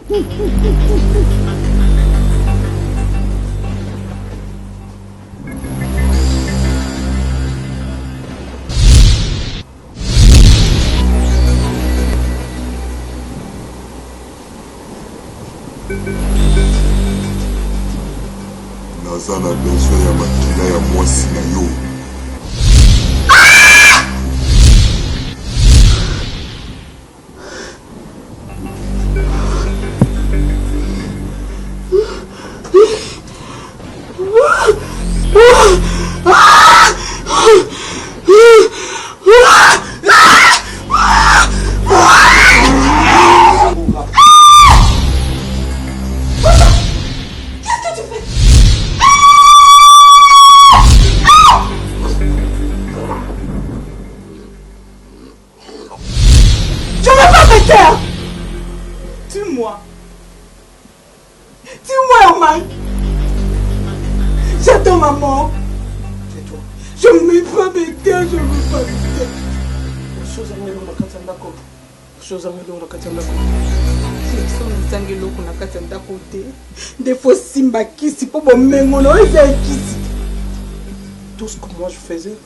naza na besoin ya makila ya mwasi na yo. Dis-moi. Dis-moi, Herman. J'attends maman. Tais-toi. Je ne veux pas me taire, je ne veux pas me taire. Chose à melon na kati ya ndako. Chose à melon na kati ya ndako. Nasangi eloko na kati ya ndako te. Nde fo simba kisi mpo bomengo na oyo eza ekisi. Tout ce que moi je faisais,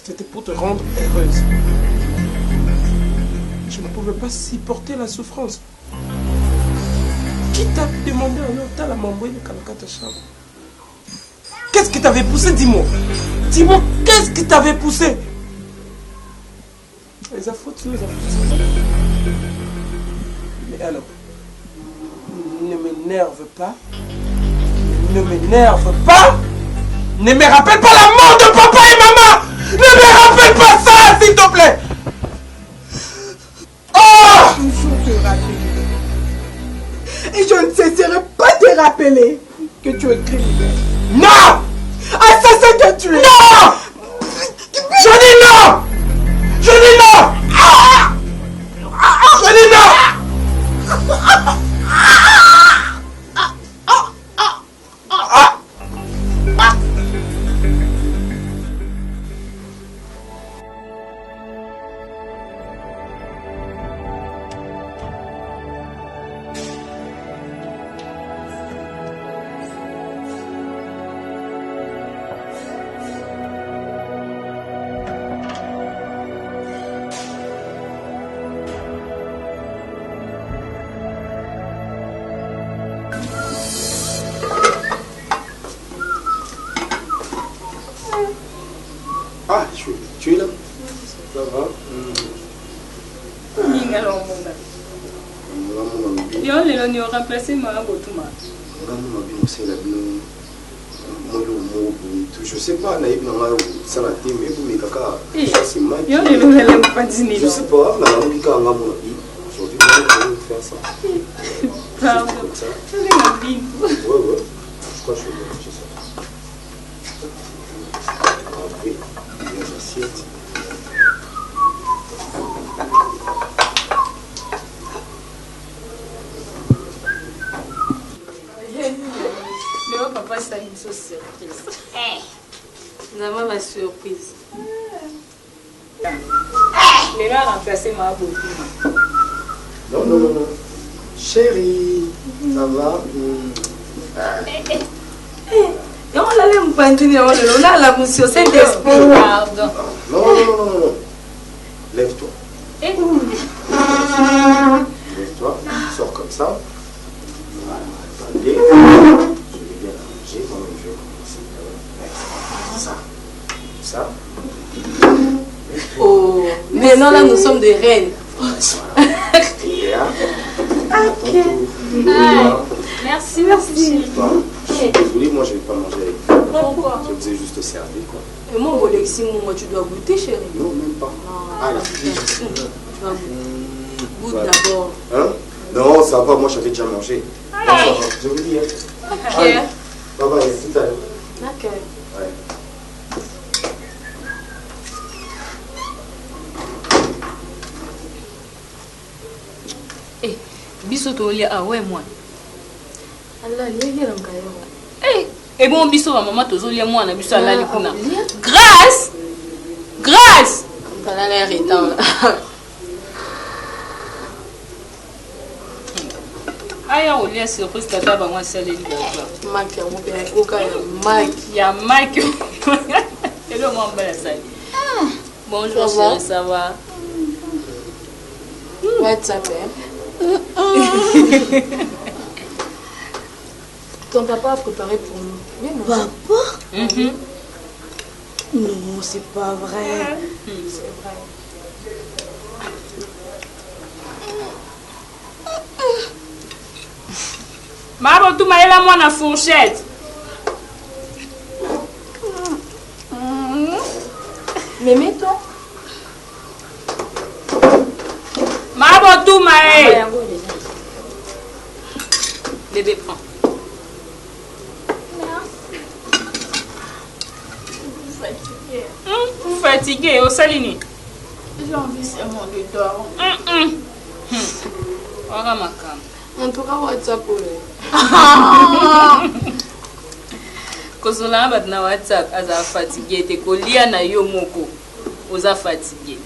c'était pour te rendre heureuse. Je ne pouvais pas supporter la souffrance. Qui t'a demandé un hôtel à m'envoyer le Kalakata Cham? Qu'est-ce qui t'avait poussé, dis-moi? Dis-moi, qu'est-ce qui t'avait poussé? Les affautes, les affautes. Mais alors, ne m'énerve pas. Ne m'énerve pas. Ne me rappelle pas la mort de papa et maman. Ne me rappelle pas ça, s'il te plaît. Oh! Toujours te rappeler. Et je ne cesserai pas de rappeler que tu es criminel. Non! Assassin que tu es. Non! Je dis non! Je dis non! Je dis non! Ah, tu es là? Ça va? Yo lelo ni remplacer ma botuma. Je sais pas, naïf nanga salati mais vous me kaka c'est mal. Yo lelo lelo pas dîner. Je sais pas, na nanga kaka nga mon ami. Aujourd'hui, je vais faire ça. Pardon. C'est ma vie. Ouais. Pourquoi je vais manger ça? Après, il y a l'assiette. Le papa c'est une surprise. Nous avons la surprise. Les gars remplacer ma botuma. Non. Chérie, ça va? Et on allait me pantiner, on a la monsieur Saint-Esprit. Pardon. Non. Lève-toi. Lève-toi, sors comme ça. Voilà, attendez. Je vais bien manger, moi-même je vais commencer. Ça. Oh, mais non, là nous sommes des reines. Et là, Merci. je suis désolé, moi je ne vais pas manger avec vous. Pourquoi? Je vous ai juste servi quoi. Et moi, Alexis, moi, tu dois goûter, chérie. Non, même pas. Ah, la fille. Tu vas goûter. Goûte d'abord. Hein? Non, ça va, moi j'avais déjà mangé. Allez. Je vous dis, hein. Ok. Allez. Bye bye, tout à l'heure. Ok. Ouais. Biso tolia awe mwana. Allah, liye langayo. Et bon biso ba maman tozolia mwana biso alali kuna. Grâce. Kana l'air étant là. aya olia surprise tata bango asaleli baza maki ya mobea koka ya maki ya maki hello moi mbala sali bonjour chérie ça va WhatsApp ton papa a préparé pour nous. Oui, papa Non, c'est pas vrai. C'est vrai. Maman, tu m'as là moi la fourchette. Mais mets-toi. Maman, tu m'as. Bébé, prends. Fatigué au salini. J'ai envie seulement de dormir. En tout cas, WhatsApp. Kosola bat na WhatsApp aza fatigué te kolia na yo moko oza fatigué.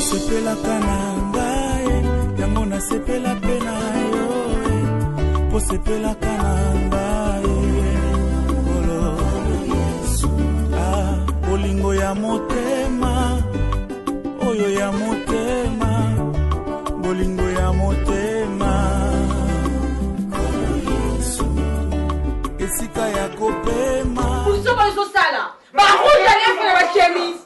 Sepelaka na ngai yango nasepela pe na yo po sepelaka na ngai kolo Yesu bolingo ya motema oyo ya motema bolingo ya motema kolo Yesu esika ya kopema usoba uzosala barouja lefu na bachemise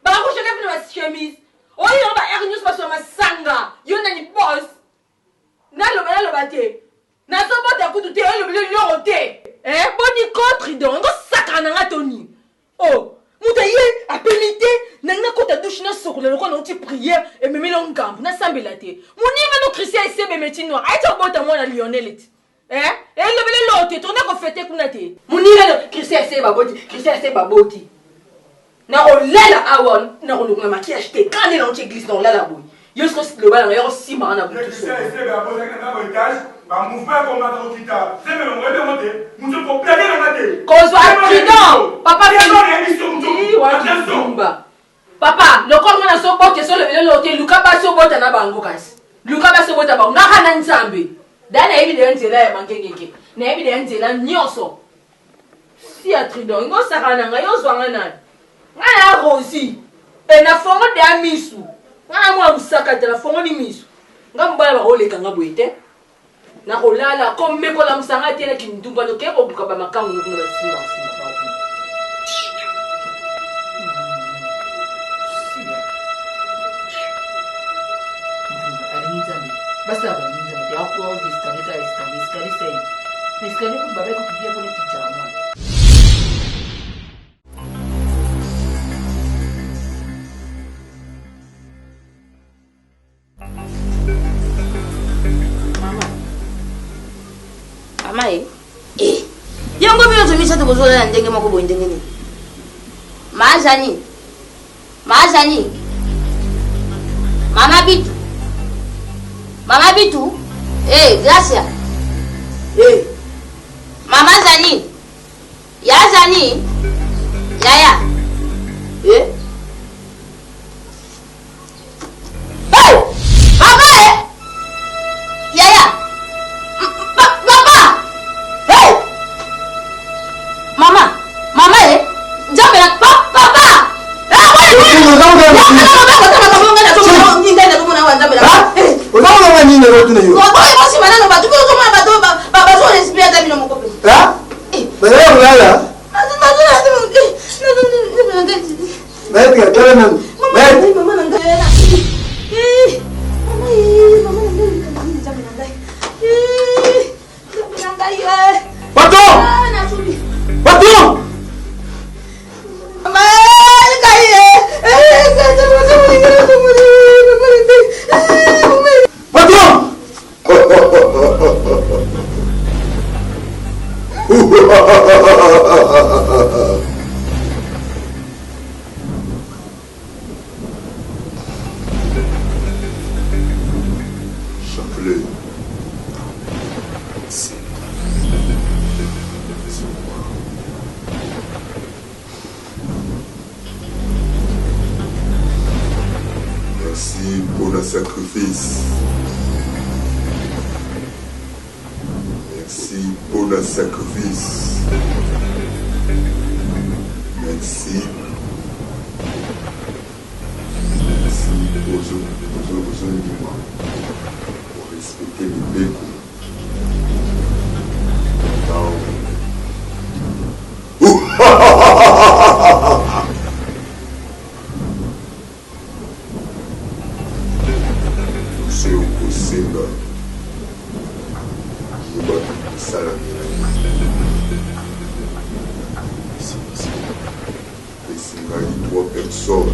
barouja lefu na bachemise oyo ba ernews baso masanga yo nani boss naloba te nazobota kutu te elobele loro te boni contre donc ngosakana nanga toni oh muta ye apeli te nanga kota douche na sokola loko na uti prière ememela ngambu nasambela te moninga no christian esebe meti noir aita bota mwana lionel ti elobele loro te tourne ko fete kuna te moninga no christian esebe baboti na olela awa na kolonga maquillage te kande na église na olela boy yo so le bala na yo sima na butu so c'est ba bosa na ko étage ba mouvement ko ma ko kita c'est même on va monter muso ko plaquer na mate cause accident papa Zumba papa le corps na so bote so le lote luka ba so bota na bango kasi luka ba so bota ba na kana nzambe dana evidence la ya mangengeke na evidence la nyoso si atridon ngo sakana ngayo zwanga na ngana rosi na fongo de amisu ngana mwa musaka la fongo ni misu ngambala ba oleka ngabwete na kolala comme ko la musanga tena kindumba no keko buka ba makangu no ba simba basta ba ninja de akwa escalier ko baba ko pia ko ni tichama mama yango bino tumisa to kozola ndenge moko boye ndenge ni mazani mama bitu Gracia mama zani ya zani yaya papa yaya mama jambe na papa fils. Merci pour le sacrifice. Merci. Merci aux animaux pour respecter les bécos. Touché au Kosenga. Et 3 personnes.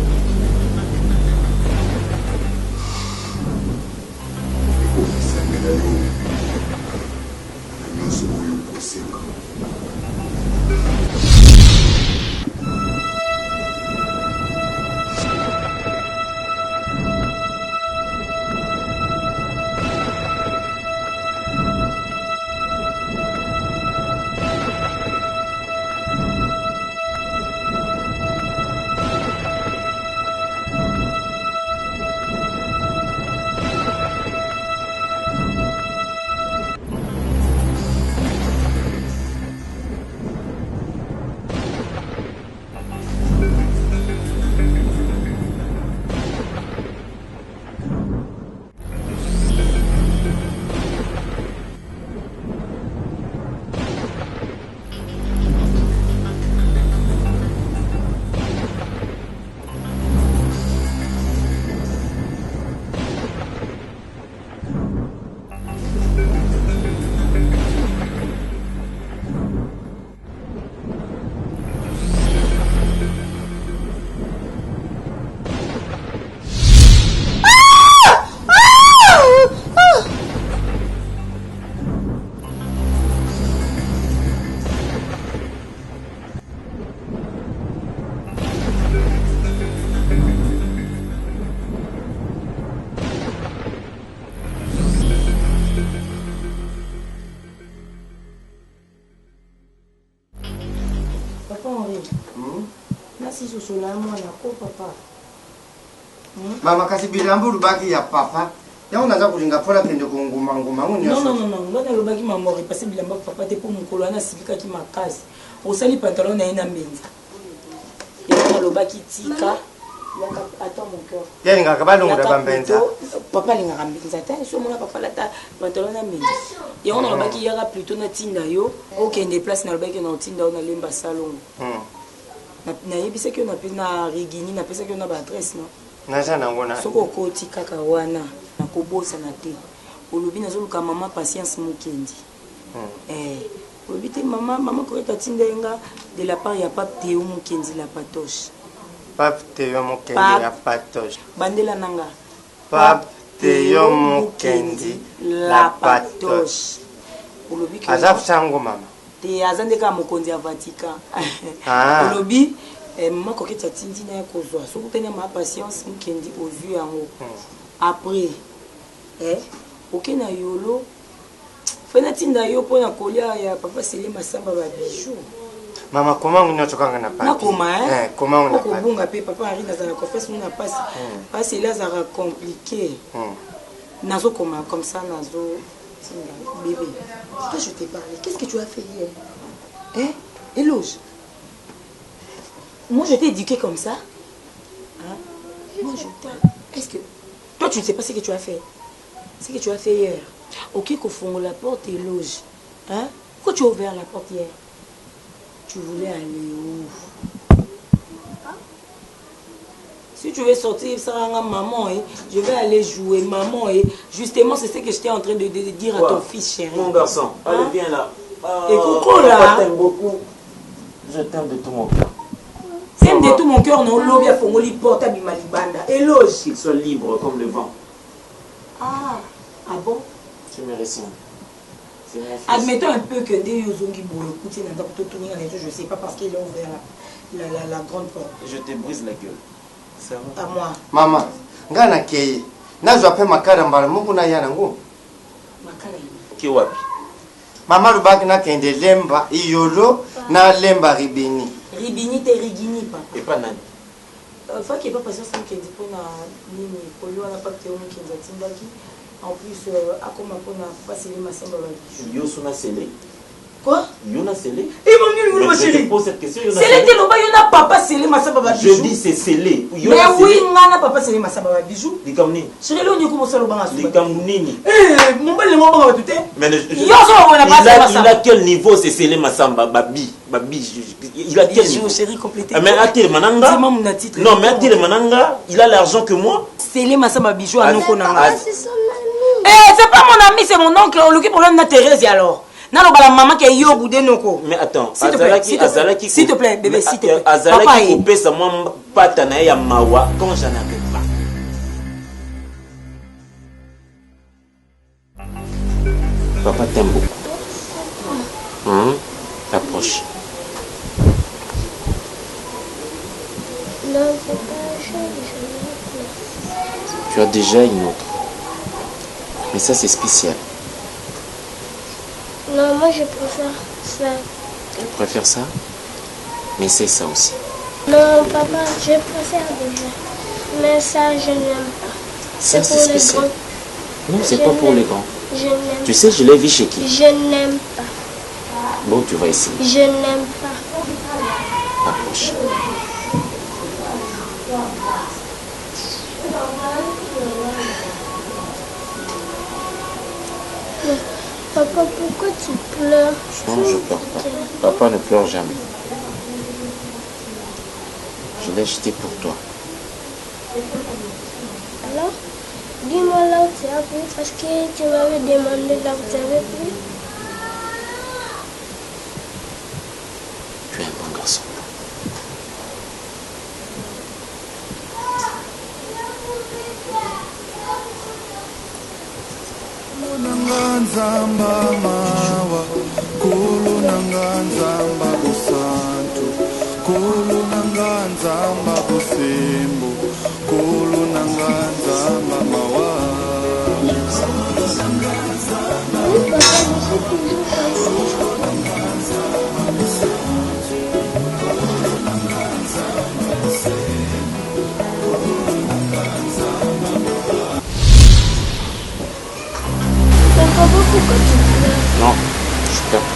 Mama kasi bilambu lubaki ya papa. Ya unaza kulinga pola kende kunguma nguma Non non non, ngana lubaki mama ori pasi bilamba papa te pour mukolo ana sibika ki makasi. Osali pantalon na ina menza. Ya lubaki tika. Attends mon cœur. Ya linga kabalungu da bambenza. Papa linga kambenza ta so mona papa lata pantalon na menza. Ya ona lubaki yaka plutôt na tinda yo. Okende place na lubaki na tinda ona lemba salon. Na yebisa ki ona pe na rigini na pesa ki ona ba adresse non. Naza nangona. Soko koti kaka wana na kobosa na te. Olobi nazoluka mama patience mukendi. Olobi te mama koreka tindenga de la part ya pape Théo Mukendi la patoche. Pape Théo Mukendi la patoche. Bandela nanga. Pape Théo Mukendi la patoche. Olobi ke azaf sango mama. Te azandeka mokonzi ya Vatican. Olobi maman koketa tindi na kozwa soko tena ma patience Mukendi au vu yango. Après ok na yolo fena tinda yo pona kolia ya papa Sele Masamba ba bijou. Mama comment on tokanga na Na koma comment on a pas bunga pe papa ari na za confesse na passe parce là ça va compliqué. Nazo koma comme ça nazo tinda bébé. Toi je t'ai parlé. Qu'est-ce que tu as fait hier? Éloge. Moi je t'ai éduqué comme ça. Moi je t'ai. Est-ce que toi tu ne sais pas ce que tu as fait? Ce que tu as fait hier. Ok, qu'au fond la porte est loge. Pourquoi tu as ouvert la porte hier? Tu voulais aller où? Si tu veux sortir, ça rend maman, je vais aller jouer, maman. Justement, c'est ce que j'étais en train de dire à ton fils, chéri. Mon garçon, allez, viens là. Et Coco là. Je t'aime beaucoup. Je t'aime de tout mon cœur. T'aimes de tout mon cœur, non? L'eau bien pour moi, porte à Bimalibanda. Éloge. Qu'il soit libre comme le vent. Ah bon? Tu me ressembles. Admettons un peu que des Yozongi Bolo, écoutez, je ne sais pas parce qu'il a ouvert la grande porte. Je te brise la gueule. C'est à moi. Maman, ngana kei. Nazo pe makara mbala mungu na yana ngo. Makara. Ki wapi? Mama lubaki na kende lemba iyolo na lemba ribini. Ribini te rigini papa. Et pas nani. Fois qu'il n'y a pas patience, qui dit pour nini, pour lui, on n'a pas de théorie qui nous a tindaki. En plus, à comment on a passé les massins dans la vie. Yo suna scellé. Quoi? Yona scellé. Et mon mieux, je te pose cette question. Scellé, t'es là-bas, y'en a papa scellé, massa baba bijou. Je dis c'est scellé. Mais oui, y'en a papa scellé, massa baba bijou. Dis comme ni. Chérie, là, on y commence à le banger. Dis comme nini. Eh, mon bel, mon baba, tout est. Mais il a quel niveau c'est scellé Massamba Babi? Il a quel niveau? Chérie, complété. Mais attire Mananga. Non, mais attire Mananga, il a l'argent que moi. Scellé, massa baba bijou, à nous qu'on a. Eh, c'est pas mon ami, c'est mon oncle. On lui problème de Thérèse alors. Non, la maman qui est yo boudé noko. Mais attends, s'il te plaît, bébé, s'il te plaît. Azalaki coupé sa moi patana ya mawa quand j'en avais pas. Papa t'aime beaucoup. Approche. Non, c'est pas tu as déjà une autre. Mais ça c'est spécial. Non, moi je préfère ça. Tu préfères ça? Mais c'est ça aussi. Non, papa, je préfère déjà. Mais ça, je n'aime pas. Ça, c'est pour les spécial. grands. Non, c'est pas pour les grands. Je n'aime Tu sais, je l'ai vu chez qui? Je n'aime pas. Bon, tu vas essayer. Je n'aime pas. Approche. Papa, pourquoi tu pleures? Non, je pleure pas. Papa ne pleure jamais. Je l'ai acheté pour toi. Alors, dis-moi là où tu as pris, parce que tu m'avais demandé là où tu avais pris. Tu es un bon garçon. Nzamba mawa kulu nanga nzamba busantu kulu nanga nzamba busembo kulu nanga nzamba mawa Non, je pleure.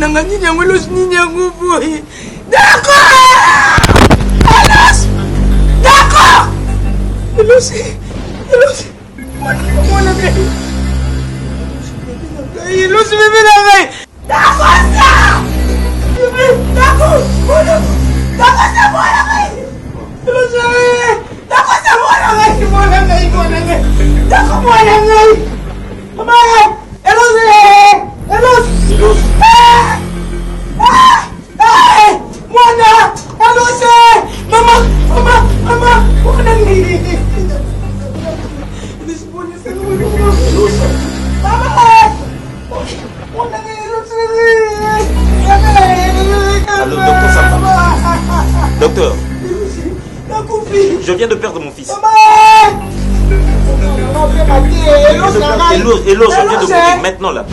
nanga nini yango elosi nini yango boye d'accord elosi d'accord elosi mwana ngai elosi bebe na ngai d'accord d'accord mwana ngai elosi d'accord mwana ngai d'accord mwana ngai mama elosi mwana alose mama mwana nini Allô, docteur Samba. Docteur, je viens de perdre mon fils. Elos, je viens de mourir maintenant là.